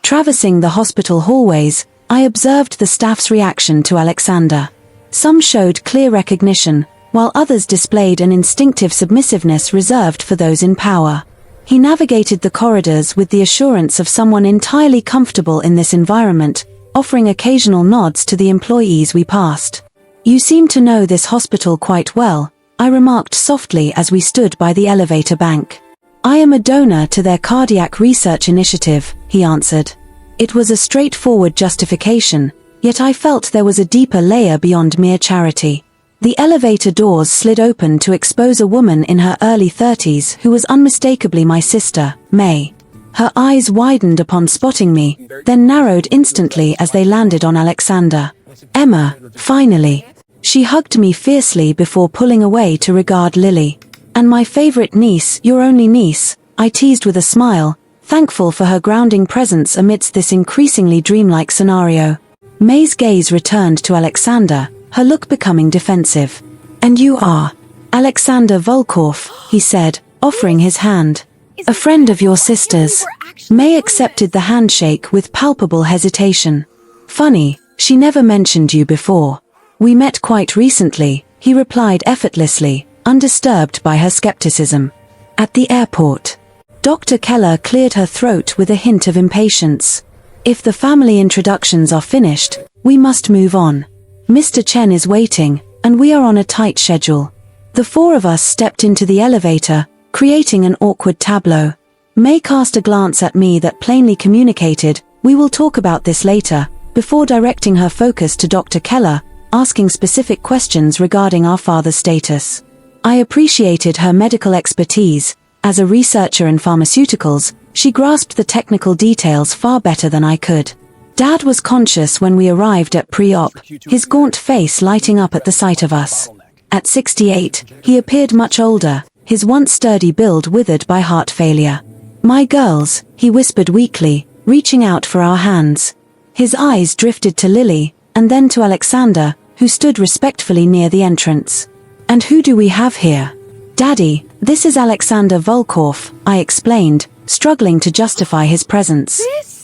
Traversing the hospital hallways, I observed the staff's reaction to Alexander. Some showed clear recognition, while others displayed an instinctive submissiveness reserved for those in power. He navigated the corridors with the assurance of someone entirely comfortable in this environment, offering occasional nods to the employees we passed. "You seem to know this hospital quite well," I remarked softly as we stood by the elevator bank. I am a donor to their cardiac research initiative, he answered. It was a straightforward justification, yet I felt there was a deeper layer beyond mere charity. The elevator doors slid open to expose a woman in her early 30s who was unmistakably my sister, May. Her eyes widened upon spotting me, then narrowed instantly as they landed on Alexander. Emma, finally. She hugged me fiercely before pulling away to regard Lily. And my favorite niece, your only niece, I teased with a smile, thankful for her grounding presence amidst this increasingly dreamlike scenario. May's gaze returned to Alexander, her look becoming defensive. And you are Alexander Volkov, he said, offering his hand. A friend of your sister's. May accepted the handshake with palpable hesitation. Funny, she never mentioned you before. We met quite recently, he replied effortlessly, undisturbed by her skepticism. At the airport. Dr. Keller cleared her throat with a hint of impatience. If the family introductions are finished, we must move on. Mr. Chen is waiting, and we are on a tight schedule. The four of us stepped into the elevator, creating an awkward tableau. May cast a glance at me that plainly communicated, we will talk about this later, before directing her focus to Dr. Keller, asking specific questions regarding our father's status. I appreciated her medical expertise. As a researcher in pharmaceuticals, she grasped the technical details far better than I could. Dad was conscious when we arrived at pre-op, his gaunt face lighting up at the sight of us. At 68, he appeared much older, his once sturdy build withered by heart failure. My girls, he whispered weakly, reaching out for our hands. His eyes drifted to Lily, and then to Alexander, who stood respectfully near the entrance. And who do we have here? Daddy, this is Alexander Volkov, I explained, struggling to justify his presence.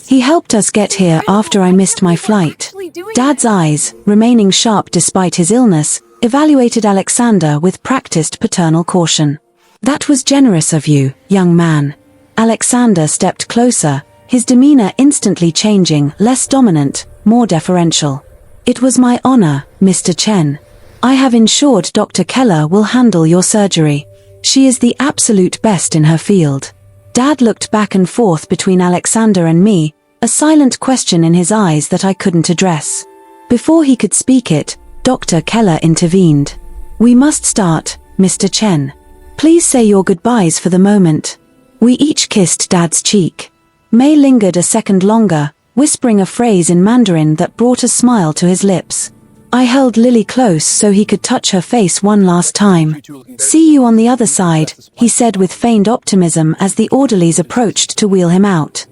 He helped us get here after I missed my flight. Dad's eyes, remaining sharp despite his illness, evaluated Alexander with practiced paternal caution. That was generous of you, young man. Alexander stepped closer, his demeanor instantly changing, less dominant, more deferential. It was my honor, Mr. Chen. I have ensured Dr. Keller will handle your surgery. She is the absolute best in her field. Dad looked back and forth between Alexander and me, a silent question in his eyes that I couldn't address. Before he could speak it, Dr. Keller intervened. We must start, Mr. Chen. Please say your goodbyes for the moment. We each kissed Dad's cheek. May lingered a second longer, whispering a phrase in Mandarin that brought a smile to his lips. I held Lily close so he could touch her face one last time. See you on the other side, he said with feigned optimism as the orderlies approached to wheel him out.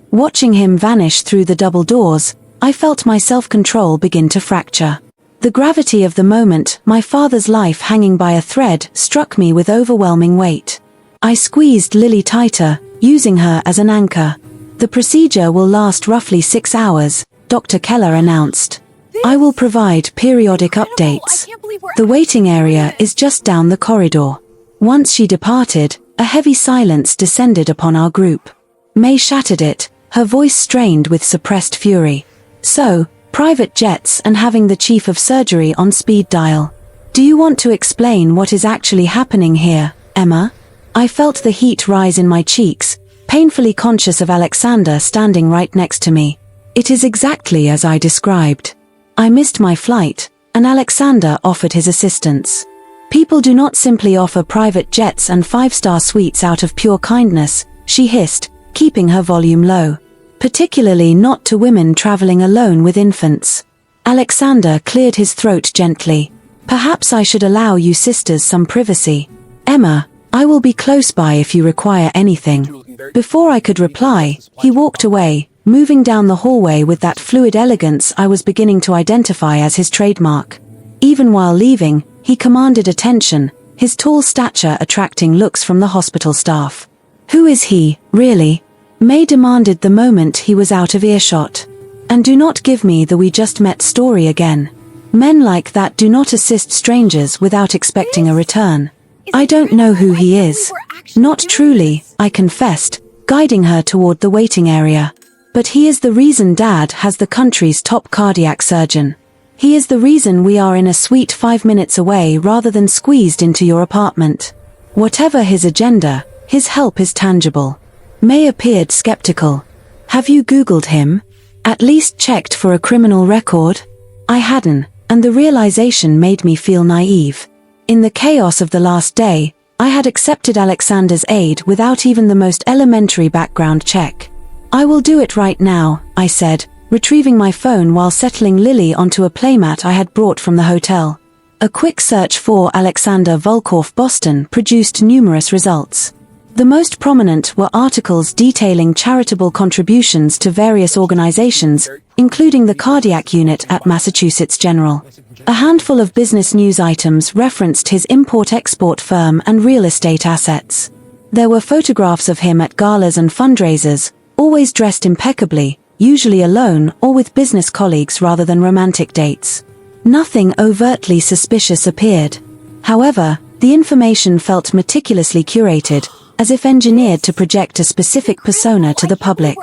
Watching him vanish through the double doors, I felt my self-control begin to fracture. The gravity of the moment, my father's life hanging by a thread, struck me with overwhelming weight. I squeezed Lily tighter, using her as an anchor. The procedure will last roughly 6 hours, Dr. Keller announced. I will provide periodic updates. The waiting area is just down the corridor. Once she departed, a heavy silence descended upon our group. May shattered it, her voice strained with suppressed fury. So, private jets and having the chief of surgery on speed dial. Do you want to explain what is actually happening here, Emma? I felt the heat rise in my cheeks, painfully conscious of Alexander standing right next to me. It is exactly as I described. I missed my flight, and Alexander offered his assistance. People do not simply offer private jets and 5-star suites out of pure kindness, she hissed, keeping her volume low. Particularly not to women traveling alone with infants. Alexander cleared his throat gently. Perhaps I should allow you sisters some privacy. Emma, I will be close by if you require anything. Before I could reply, he walked away, moving down the hallway with that fluid elegance I was beginning to identify as his trademark. Even while leaving, he commanded attention, his tall stature attracting looks from the hospital staff. Who is he, really? May demanded the moment he was out of earshot. And do not give me the we just met story again. Men like that do not assist strangers without expecting a return. I don't know who he is. Not truly, I confessed, guiding her toward the waiting area. But he is the reason Dad has the country's top cardiac surgeon. He is the reason we are in a suite 5 minutes away rather than squeezed into your apartment. Whatever his agenda, his help is tangible. May appeared skeptical. Have you Googled him? At least checked for a criminal record? I hadn't, and the realization made me feel naive. In the chaos of the last day, I had accepted Alexander's aid without even the most elementary background check. I will do it right now, I said, retrieving my phone while settling Lily onto a playmat I had brought from the hotel. A quick search for Alexander Volkov Boston produced numerous results. The most prominent were articles detailing charitable contributions to various organizations, including the cardiac unit at Massachusetts General. A handful of business news items referenced his import-export firm and real estate assets. There were photographs of him at galas and fundraisers, always dressed impeccably, usually alone or with business colleagues rather than romantic dates. Nothing overtly suspicious appeared. However, the information felt meticulously curated, as if engineered to project a specific persona to the public.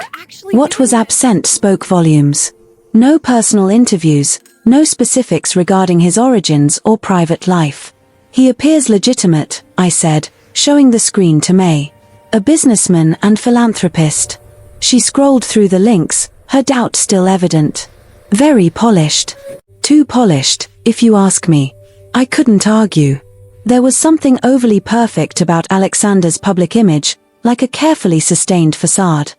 What was absent spoke volumes. No personal interviews, no specifics regarding his origins or private life. He appears legitimate, I said, showing the screen to May. A businessman and philanthropist. She scrolled through the links, her doubt still evident. Very polished. Too polished, if you ask me. I couldn't argue. There was something overly perfect about Alexander's public image, like a carefully sustained facade.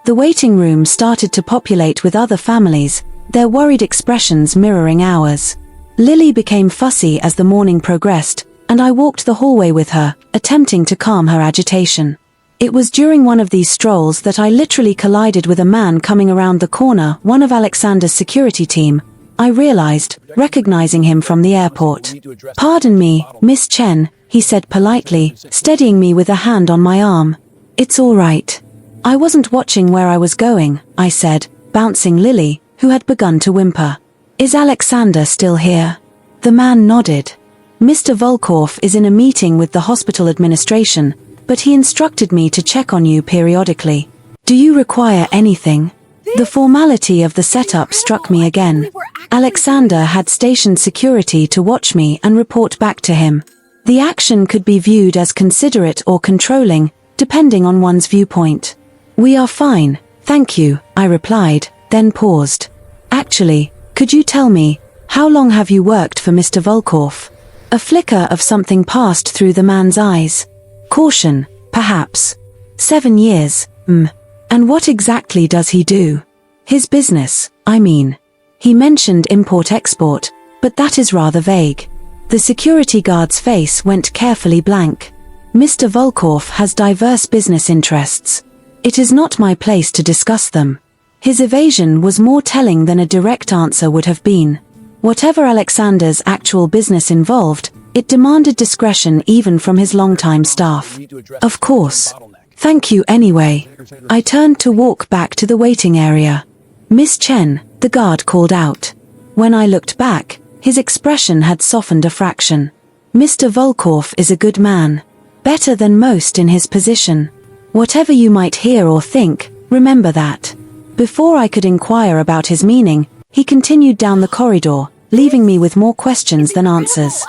The waiting room started to populate with other families, their worried expressions mirroring ours. Lily became fussy as the morning progressed, and I walked the hallway with her, attempting to calm her agitation. It was during one of these strolls that I literally collided with a man coming around the corner, one of Alexander's security team. I realized, recognizing him from the airport. "Pardon me, Miss Chen," he said politely, steadying me with a hand on my arm. "It's all right. I wasn't watching where I was going," I said, bouncing Lily, who had begun to whimper. "Is Alexander still here?" The man nodded. "Mr. Volkov is in a meeting with the hospital administration, but he instructed me to check on you periodically. Do you require anything?" The formality of the setup struck me again. Alexander had stationed security to watch me and report back to him. The action could be viewed as considerate or controlling, depending on one's viewpoint. "We are fine, thank you," I replied, then paused. "Actually, could you tell me, how long have you worked for Mr. Volkov?" A flicker of something passed through the man's eyes. Caution, perhaps. 7 years, And what exactly does he do? His business, I mean. He mentioned import-export, but that is rather vague. The security guard's face went carefully blank. Mr. Volkov has diverse business interests. It is not my place to discuss them. His evasion was more telling than a direct answer would have been. Whatever Alexander's actual business involved, it demanded discretion even from his longtime staff. Of course. Thank you anyway. I turned to walk back to the waiting area. "Miss Chen," the guard called out. When I looked back, his expression had softened a fraction. "Mr. Volkov is a good man. Better than most in his position. Whatever you might hear or think, remember that." Before I could inquire about his meaning, he continued down the corridor, leaving me with more questions than answers.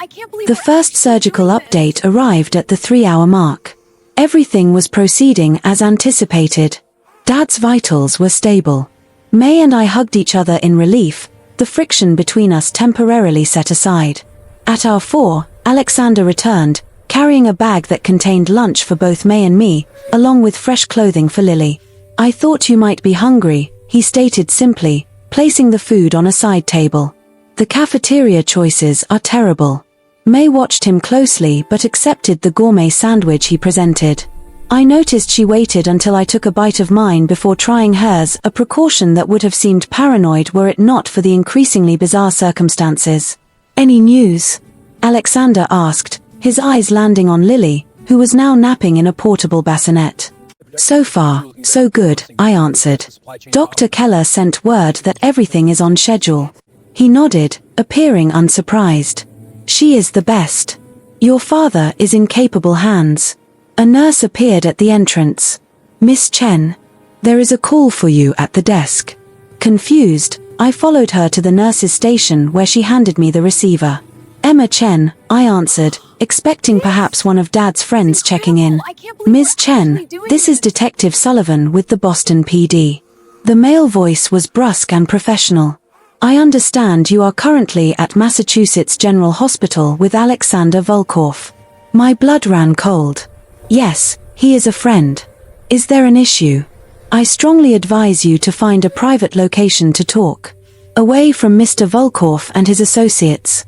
The first surgical update arrived at the 3-hour mark. Everything was proceeding as anticipated. Dad's vitals were stable. May and I hugged each other in relief, the friction between us temporarily set aside. At hour 4, Alexander returned, carrying a bag that contained lunch for both May and me, along with fresh clothing for Lily. "I thought you might be hungry," he stated simply, placing the food on a side table. "The cafeteria choices are terrible." May watched him closely but accepted the gourmet sandwich he presented. I noticed she waited until I took a bite of mine before trying hers, a precaution that would have seemed paranoid were it not for the increasingly bizarre circumstances. "Any news?" Alexander asked, his eyes landing on Lily, who was now napping in a portable bassinet. "So far, so good," I answered. "Dr. Keller sent word that everything is on schedule." He nodded, appearing unsurprised. "She is the best. Your father is in capable hands." A nurse appeared at the entrance. "Miss Chen, there is a call for you at the desk." Confused, I followed her to the nurse's station where she handed me the receiver. Emma Chen, I answered, expecting perhaps one of Dad's friends checking in. Ms. Chen, this is Detective Sullivan with the Boston PD. The male voice was brusque and professional. I understand you are currently at Massachusetts General Hospital with Alexander Volkov. My blood ran cold. Yes, he is a friend. Is there an issue? I strongly advise you to find a private location to talk. Away from Mr. Volkov and his associates.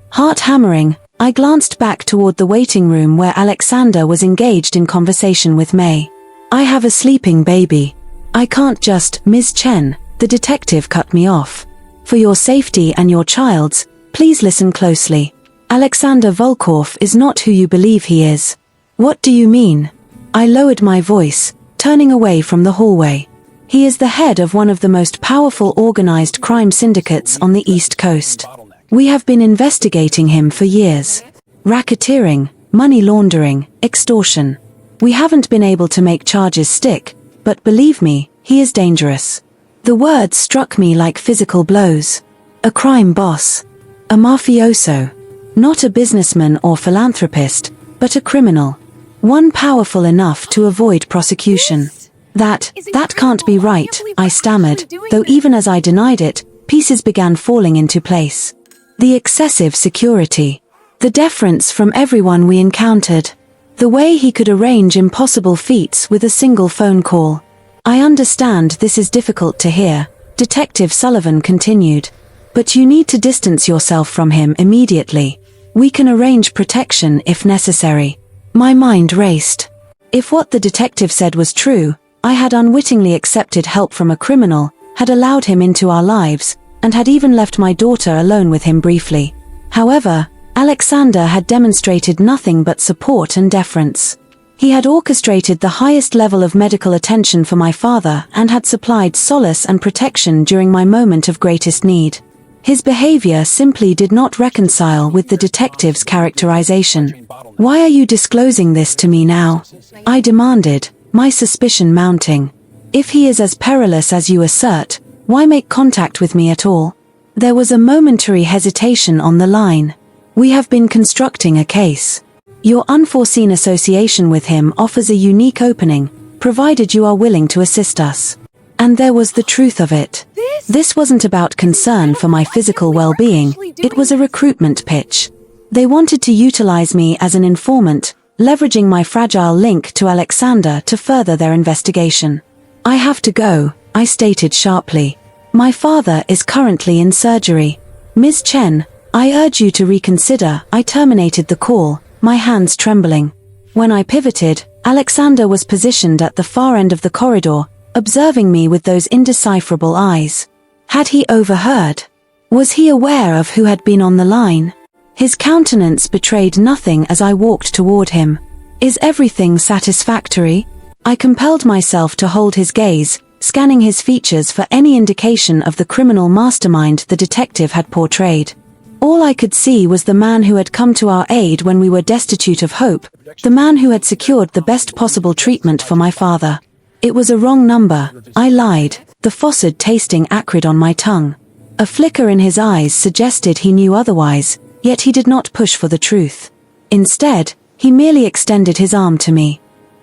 Heart hammering, I glanced back toward the waiting room where Alexander was engaged in conversation with May. I have a sleeping baby. I can't just, Ms. Chen, the detective cut me off. For your safety and your child's, please listen closely. Alexander Volkov is not who you believe he is. What do you mean? I lowered my voice, turning away from the hallway. He is the head of one of the most powerful organized crime syndicates on the East Coast. We have been investigating him for years. Racketeering, money laundering, extortion. We haven't been able to make charges stick, but believe me, he is dangerous. The words struck me like physical blows. A crime boss. A mafioso. Not a businessman or philanthropist, but a criminal. One powerful enough to avoid prosecution. That can't be right, I stammered, though even as I denied it, pieces began falling into place. The excessive security. The deference from everyone we encountered. The way he could arrange impossible feats with a single phone call. I understand this is difficult to hear, Detective Sullivan continued. But you need to distance yourself from him immediately. We can arrange protection if necessary. My mind raced. If what the detective said was true, I had unwittingly accepted help from a criminal, had allowed him into our lives, and had even left my daughter alone with him briefly. However, Alexander had demonstrated nothing but support and deference. He had orchestrated the highest level of medical attention for my father and had supplied solace and protection during my moment of greatest need. His behavior simply did not reconcile with the detective's characterization. Why are you disclosing this to me now? I demanded, my suspicion mounting. If he is as perilous as you assert, why make contact with me at all? There was a momentary hesitation on the line. We have been constructing a case. Your unforeseen association with him offers a unique opening, provided you are willing to assist us. And there was the truth of it. This wasn't about concern for my physical well-being, it was a recruitment pitch. They wanted to utilize me as an informant, leveraging my fragile link to Alexander to further their investigation. I have to go, I stated sharply. My father is currently in surgery. Ms. Chen, I urge you to reconsider. I terminated the call, my hands trembling. When I pivoted, Alexander was positioned at the far end of the corridor, observing me with those indecipherable eyes. Had he overheard? Was he aware of who had been on the line? His countenance betrayed nothing as I walked toward him. Is everything satisfactory? I compelled myself to hold his gaze, scanning his features for any indication of the criminal mastermind the detective had portrayed. All I could see was the man who had come to our aid when we were destitute of hope, the man who had secured the best possible treatment for my father. It was a wrong number, I lied, the faucet tasting acrid on my tongue. A flicker in his eyes suggested he knew otherwise, yet he did not push for the truth. Instead, he merely extended his arm to me.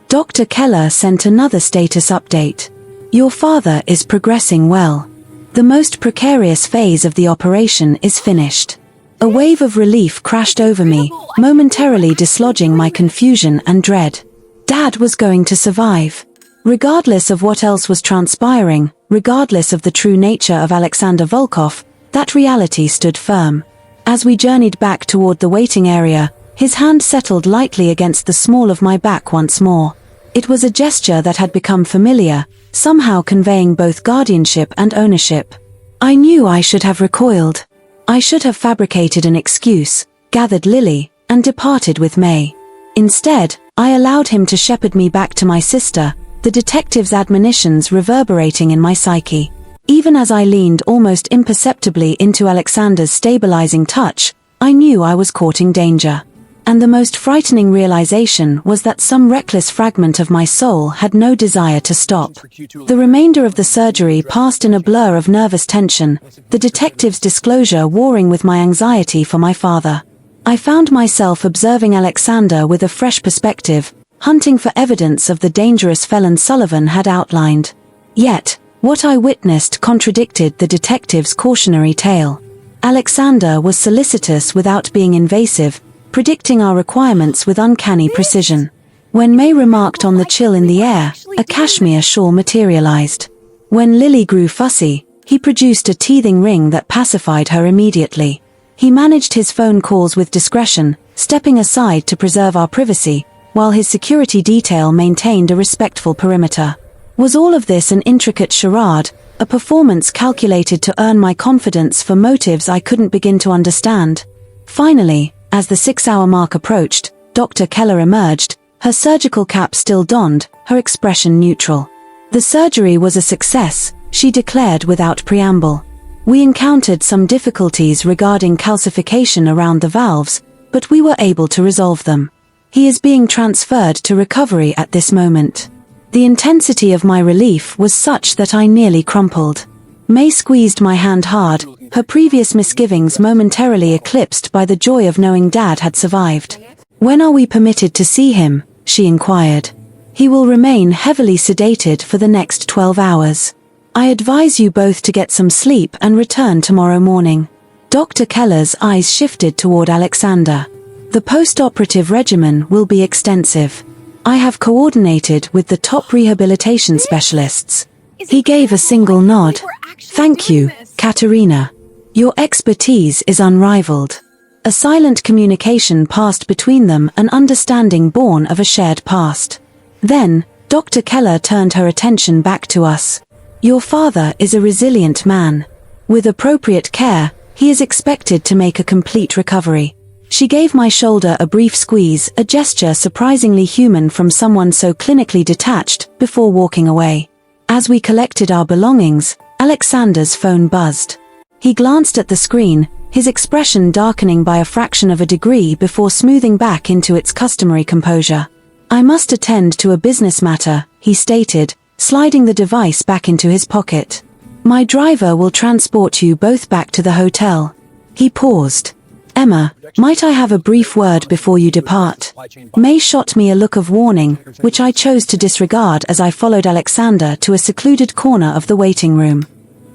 Dr. Keller sent another status update. Your father is progressing well. The most precarious phase of the operation is finished. A wave of relief crashed over me, momentarily dislodging my confusion and dread. Dad was going to survive. Regardless of what else was transpiring, regardless of the true nature of Alexander Volkov, that reality stood firm. As we journeyed back toward the waiting area, his hand settled lightly against the small of my back once more. It was a gesture that had become familiar, somehow conveying both guardianship and ownership. I knew I should have recoiled. I should have fabricated an excuse, gathered Lily, and departed with May. Instead, I allowed him to shepherd me back to my sister, the detective's admonitions reverberating in my psyche. Even as I leaned almost imperceptibly into Alexander's stabilizing touch, I knew I was courting danger. And the most frightening realization was that some reckless fragment of my soul had no desire to stop. The remainder of the surgery passed in a blur of nervous tension, the detective's disclosure warring with my anxiety for my father. I found myself observing Alexander with a fresh perspective, hunting for evidence of the dangerous felon Sullivan had outlined. Yet, what I witnessed contradicted the detective's cautionary tale. Alexander was solicitous without being invasive, predicting our requirements with uncanny precision. When May remarked on the chill in the air, a cashmere shawl materialized. When Lily grew fussy, he produced a teething ring that pacified her immediately. He managed his phone calls with discretion, stepping aside to preserve our privacy, while his security detail maintained a respectful perimeter. Was all of this an intricate charade, a performance calculated to earn my confidence for motives I couldn't begin to understand? Finally, as the 6-hour mark approached, Dr. Keller emerged, her surgical cap still donned, her expression neutral. The surgery was a success, she declared without preamble. We encountered some difficulties regarding calcification around the valves, but we were able to resolve them. He is being transferred to recovery at this moment. The intensity of my relief was such that I nearly crumpled. May squeezed my hand hard, her previous misgivings momentarily eclipsed by the joy of knowing Dad had survived. "When are we permitted to see him?" she inquired. "He will remain heavily sedated for the next 12 hours. I advise you both to get some sleep and return tomorrow morning." Dr. Keller's eyes shifted toward Alexander. "The post-operative regimen will be extensive. I have coordinated with the top rehabilitation specialists." He gave a single nod. "Thank you, Katerina. Your expertise is unrivaled." A silent communication passed between them, an understanding born of a shared past. Then, Dr. Keller turned her attention back to us. "Your father is a resilient man. With appropriate care, he is expected to make a complete recovery." She gave my shoulder a brief squeeze, a gesture surprisingly human from someone so clinically detached, before walking away. As we collected our belongings, Alexander's phone buzzed. He glanced at the screen, his expression darkening by a fraction of a degree before smoothing back into its customary composure. "I must attend to a business matter," he stated, sliding the device back into his pocket. "My driver will transport you both back to the hotel." He paused. "Emma, might I have a brief word before you depart?" May shot me a look of warning, which I chose to disregard as I followed Alexander to a secluded corner of the waiting room.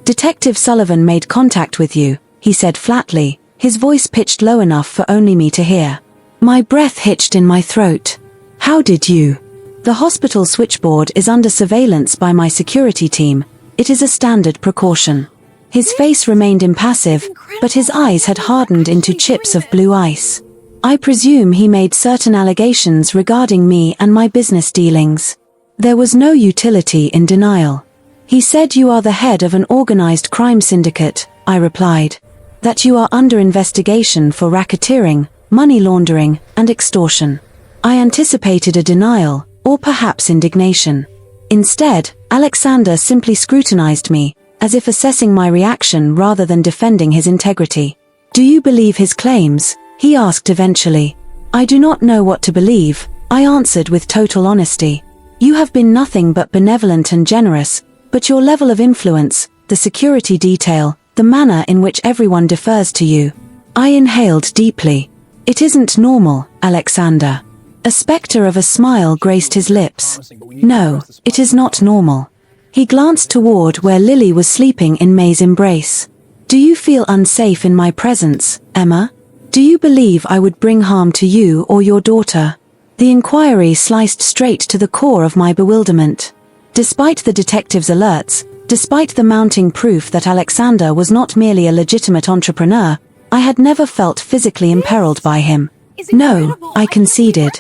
"Detective Sullivan made contact with you," he said flatly, his voice pitched low enough for only me to hear. My breath hitched in my throat. "How did you?" "The hospital switchboard is under surveillance by my security team. It is a standard precaution." His face remained impassive, but his eyes had hardened into chips of blue ice. "I presume he made certain allegations regarding me and my business dealings." There was no utility in denial. "He said you are the head of an organized crime syndicate," I replied. "That you are under investigation for racketeering, money laundering, and extortion." I anticipated a denial, or perhaps indignation. Instead, Alexander simply scrutinized me, as if assessing my reaction rather than defending his integrity. "Do you believe his claims?" he asked eventually. "I do not know what to believe," I answered with total honesty. "You have been nothing but benevolent and generous, but your level of influence, the security detail, the manner in which everyone defers to you." I inhaled deeply. "It isn't normal, Alexander." A specter of a smile graced his lips. "No, it is not normal." He glanced toward where Lily was sleeping in May's embrace. "Do you feel unsafe in my presence, Emma? Do you believe I would bring harm to you or your daughter?" The inquiry sliced straight to the core of my bewilderment. Despite the detective's alerts, despite the mounting proof that Alexander was not merely a legitimate entrepreneur, I had never felt physically imperiled by him. "No," I conceded.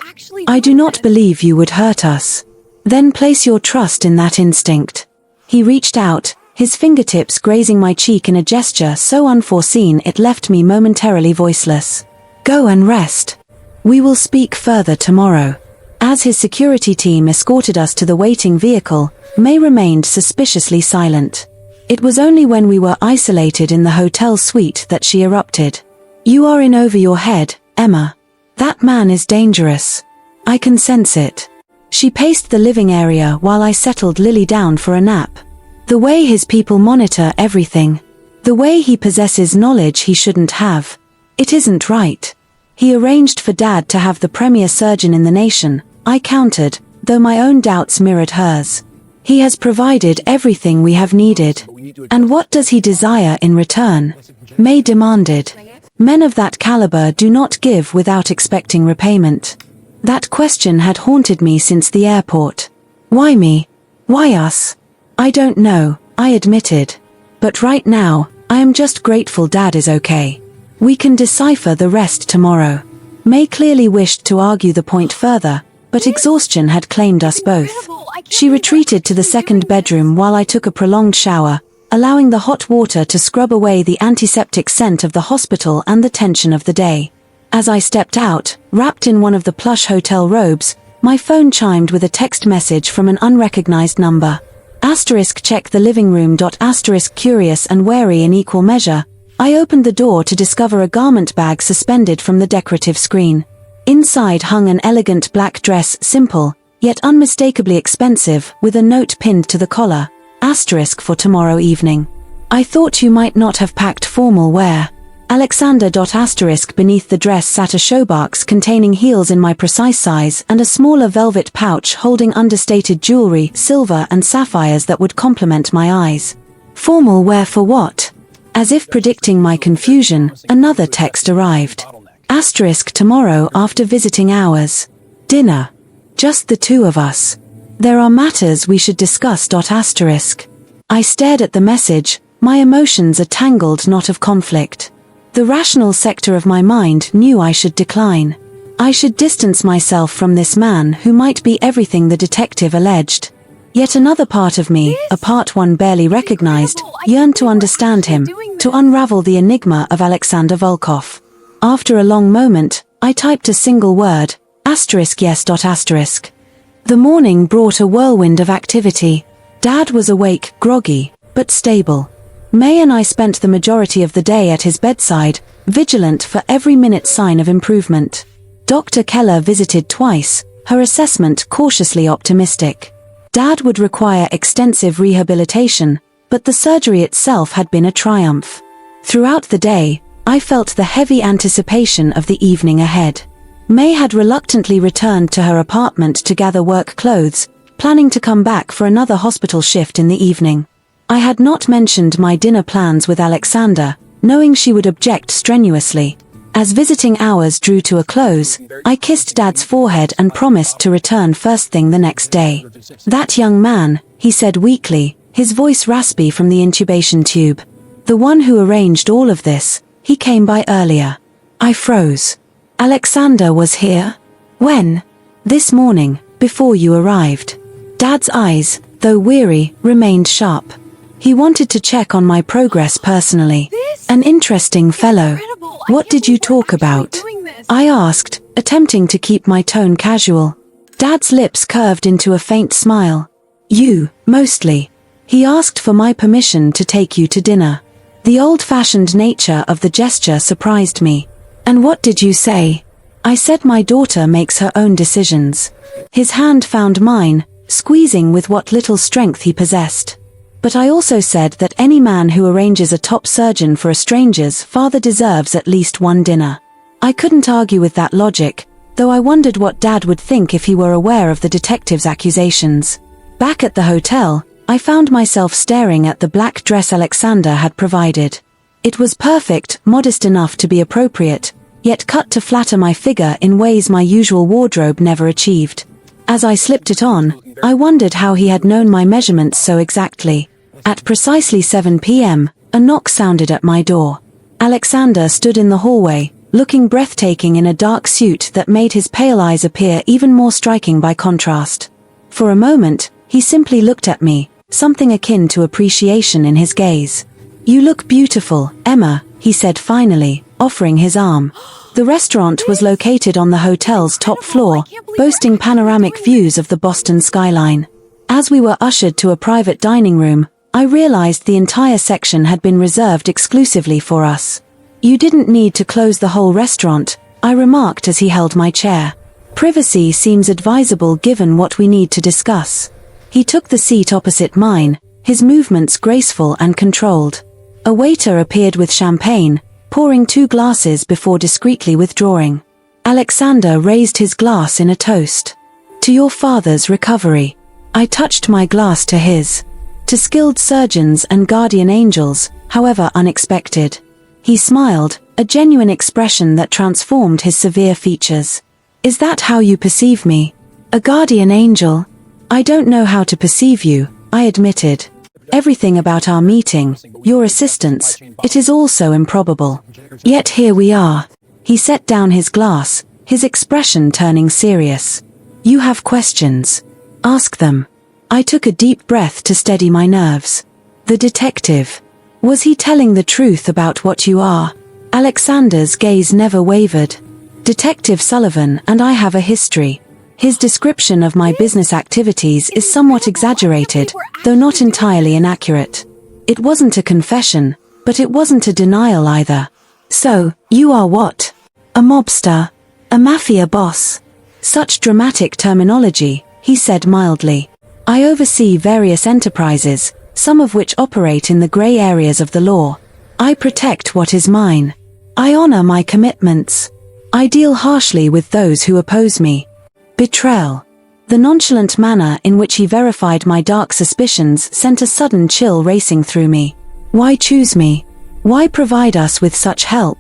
"I do not believe you would hurt us." "Then place your trust in that instinct." He reached out, his fingertips grazing my cheek in a gesture so unforeseen it left me momentarily voiceless. "Go and rest. We will speak further tomorrow." As his security team escorted us to the waiting vehicle, May remained suspiciously silent. It was only when we were isolated in the hotel suite that she erupted. "You are in over your head, Emma. That man is dangerous. I can sense it. She paced the living area while I settled Lily down for a nap. The way his people monitor everything. The way he possesses knowledge he shouldn't have. It isn't right. He arranged for Dad to have the premier surgeon in the nation, I countered, though my own doubts mirrored hers. He has provided everything we have needed. And what does he desire in return? May demanded. Men of that caliber do not give without expecting repayment. That question had haunted me since the airport. Why me? Why us? I don't know, I admitted. But right now, I am just grateful Dad is okay. We can decipher the rest tomorrow. May clearly wished to argue the point further, but exhaustion had claimed us both. She retreated to the second bedroom while I took a prolonged shower, allowing the hot water to scrub away the antiseptic scent of the hospital and the tension of the day. As I stepped out, wrapped in one of the plush hotel robes, my phone chimed with a text message from an unrecognized number. Check the living room. Curious and wary in equal measure, I opened the door to discover a garment bag suspended from the decorative screen. Inside hung an elegant black dress, simple, yet unmistakably expensive, with a note pinned to the collar. For tomorrow evening. I thought you might not have packed formal wear. Alexander. Beneath the dress sat a showbox containing heels in my precise size and a smaller velvet pouch holding understated jewelry, silver and sapphires that would complement my eyes. Formal wear for what? As if predicting my confusion, another text arrived. Tomorrow after visiting hours. Dinner. Just the two of us. There are matters we should discuss. I stared at the message, my emotions a tangled knot of conflict. The rational sector of my mind knew I should decline. I should distance myself from this man who might be everything the detective alleged. Yet another part of me, a part one barely recognized, yearned to understand him, to unravel the enigma of Alexander Volkov. After a long moment, I typed a single word, yes. The morning brought a whirlwind of activity. Dad was awake, groggy, but stable. May and I spent the majority of the day at his bedside, vigilant for every minute sign of improvement. Dr. Keller visited twice, her assessment cautiously optimistic. Dad would require extensive rehabilitation, but the surgery itself had been a triumph. Throughout the day, I felt the heavy anticipation of the evening ahead. May had reluctantly returned to her apartment to gather work clothes, planning to come back for another hospital shift in the evening. I had not mentioned my dinner plans with Alexander, knowing she would object strenuously. As visiting hours drew to a close, I kissed Dad's forehead and promised to return first thing the next day. That young man, he said weakly, his voice raspy from the intubation tube. The one who arranged all of this, he came by earlier. I froze. Alexander was here? When? This morning, before you arrived. Dad's eyes, though weary, remained sharp. He wanted to check on my progress personally. An interesting fellow. What did you talk about? I asked, attempting to keep my tone casual. Dad's lips curved into a faint smile. You, mostly. He asked for my permission to take you to dinner. The old-fashioned nature of the gesture surprised me. And what did you say? I said my daughter makes her own decisions. His hand found mine, squeezing with what little strength he possessed. But I also said that any man who arranges a top surgeon for a stranger's father deserves at least one dinner. I couldn't argue with that logic, though I wondered what Dad would think if he were aware of the detective's accusations. Back at the hotel, I found myself staring at the black dress Alexander had provided. It was perfect, modest enough to be appropriate, yet cut to flatter my figure in ways my usual wardrobe never achieved. As I slipped it on, I wondered how he had known my measurements so exactly. At precisely 7 p.m., a knock sounded at my door. Alexander stood in the hallway, looking breathtaking in a dark suit that made his pale eyes appear even more striking by contrast. For a moment, he simply looked at me, something akin to appreciation in his gaze. You look beautiful, Emma, he said finally, offering his arm. The restaurant was located on the hotel's top floor, boasting panoramic views of the Boston skyline. As we were ushered to a private dining room, I realized the entire section had been reserved exclusively for us. You didn't need to close the whole restaurant, I remarked as he held my chair. Privacy seems advisable given what we need to discuss. He took the seat opposite mine, his movements graceful and controlled. A waiter appeared with champagne, pouring 2 glasses before discreetly withdrawing. Alexander raised his glass in a toast. To your father's recovery. I touched my glass to his. To skilled surgeons and guardian angels, however unexpected. He smiled, a genuine expression that transformed his severe features. Is that how you perceive me? A guardian angel? I don't know how to perceive you, I admitted. Everything about our meeting, your assistance, it is all so improbable. Yet here we are. He set down his glass, his expression turning serious. You have questions. Ask them. I took a deep breath to steady my nerves. The detective. Was he telling the truth about what you are? Alexander's gaze never wavered. Detective Sullivan and I have a history. His description of my business activities is somewhat exaggerated, though not entirely inaccurate. It wasn't a confession, but it wasn't a denial either. So, you are what? A mobster? A mafia boss? Such dramatic terminology, he said mildly. I oversee various enterprises, some of which operate in the gray areas of the law. I protect what is mine. I honor my commitments. I deal harshly with those who oppose me. Betrayal. The nonchalant manner in which he verified my dark suspicions sent a sudden chill racing through me. Why choose me? Why provide us with such help?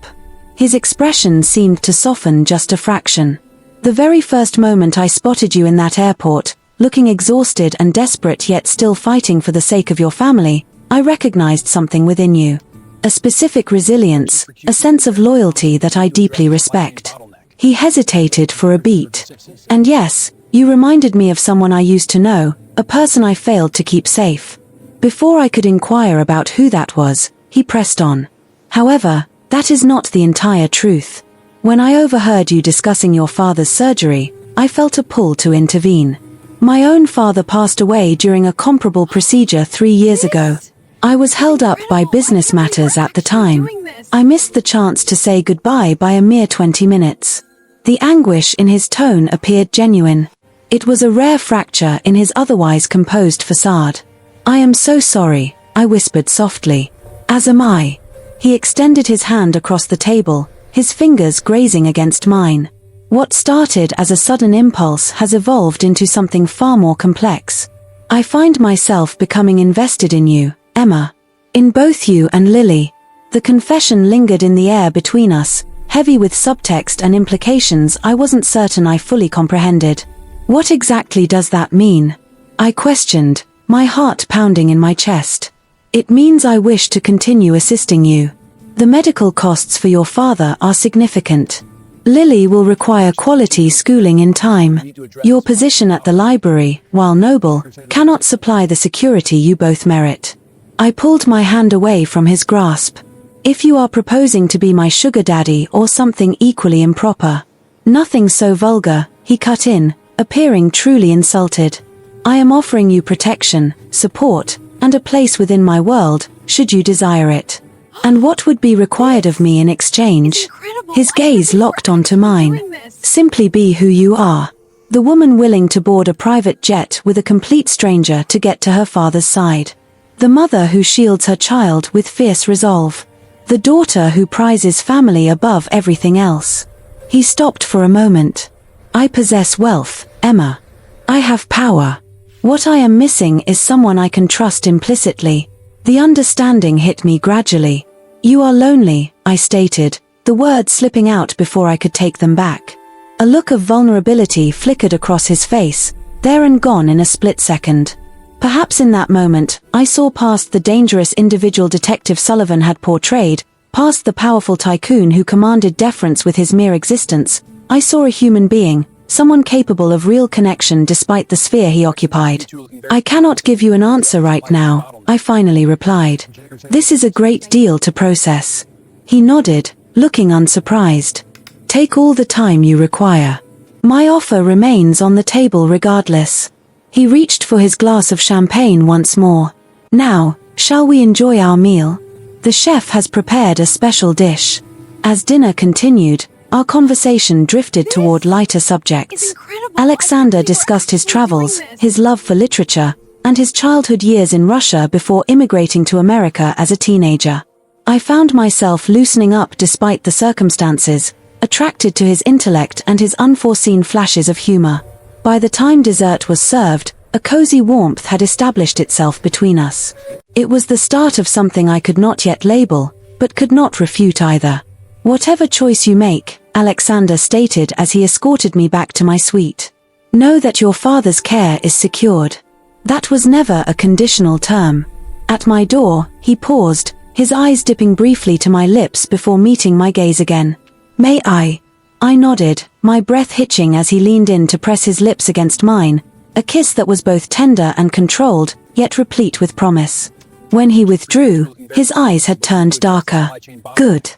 His expression seemed to soften just a fraction. The very first moment I spotted you in that airport, looking exhausted and desperate yet still fighting for the sake of your family, I recognized something within you. A specific resilience, a sense of loyalty that I deeply respect. He hesitated for a beat. And yes, you reminded me of someone I used to know, a person I failed to keep safe. Before I could inquire about who that was, he pressed on. However, that is not the entire truth. When I overheard you discussing your father's surgery, I felt a pull to intervene. My own father passed away during a comparable procedure 3 years ago. I was held up by business matters at the time. I missed the chance to say goodbye by a mere 20 minutes. The anguish in his tone appeared genuine. It was a rare fracture in his otherwise composed facade. I am so sorry, I whispered softly. As am I. He extended his hand across the table, his fingers grazing against mine. What started as a sudden impulse has evolved into something far more complex. I find myself becoming invested in you, Emma. In both you and Lily. The confession lingered in the air between us, heavy with subtext and implications I wasn't certain I fully comprehended. What exactly does that mean? I questioned, my heart pounding in my chest. It means I wish to continue assisting you. The medical costs for your father are significant. Lily will require quality schooling in time. Your position at the library, while noble, cannot supply the security you both merit. I pulled my hand away from his grasp. If you are proposing to be my sugar daddy or something equally improper. Nothing so vulgar, he cut in, appearing truly insulted. I am offering you protection, support, and a place within my world, should you desire it. And what would be required of me in exchange? His gaze locked onto mine. Simply be who you are. The woman willing to board a private jet with a complete stranger to get to her father's side. The mother who shields her child with fierce resolve. The daughter who prizes family above everything else. He stopped for a moment. I possess wealth, Emma. I have power. What I am missing is someone I can trust implicitly. The understanding hit me gradually. You are lonely, I stated, the words slipping out before I could take them back. A look of vulnerability flickered across his face, there and gone in a split second. Perhaps in that moment, I saw past the dangerous individual Detective Sullivan had portrayed, past the powerful tycoon who commanded deference with his mere existence. I saw a human being, someone capable of real connection despite the sphere he occupied. I cannot give you an answer right now, I finally replied. This is a great deal to process. He nodded, looking unsurprised. Take all the time you require. My offer remains on the table regardless. He reached for his glass of champagne once more. Now, shall we enjoy our meal? The chef has prepared a special dish. As dinner continued, our conversation drifted toward lighter subjects. Alexander discussed his travels, his love for literature, and his childhood years in Russia before immigrating to America as a teenager. I found myself loosening up despite the circumstances, attracted to his intellect and his unforeseen flashes of humor. By the time dessert was served, a cozy warmth had established itself between us. It was the start of something I could not yet label, but could not refute either. "Whatever choice you make," Alexander stated as he escorted me back to my suite, "know that your father's care is secured." That was never a conditional term. At my door, he paused, his eyes dipping briefly to my lips before meeting my gaze again. "May I?" I nodded, my breath hitching as he leaned in to press his lips against mine, a kiss that was both tender and controlled, yet replete with promise. When he withdrew, his eyes had turned darker. "Good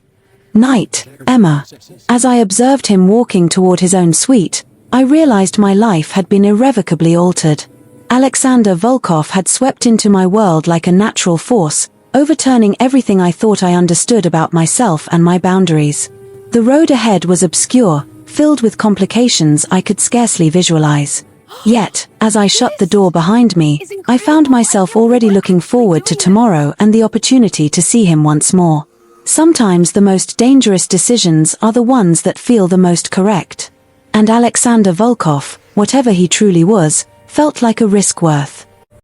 night, Emma." As I observed him walking toward his own suite, I realized my life had been irrevocably altered. Alexander Volkov had swept into my world like a natural force, overturning everything I thought I understood about myself and my boundaries. The road ahead was obscure, filled with complications I could scarcely visualize. Yet, as I shut the door behind me, I found myself already looking forward to tomorrow and the opportunity to see him once more. Sometimes the most dangerous decisions are the ones that feel the most correct. And Alexander Volkov, whatever he truly was, felt like a risk worth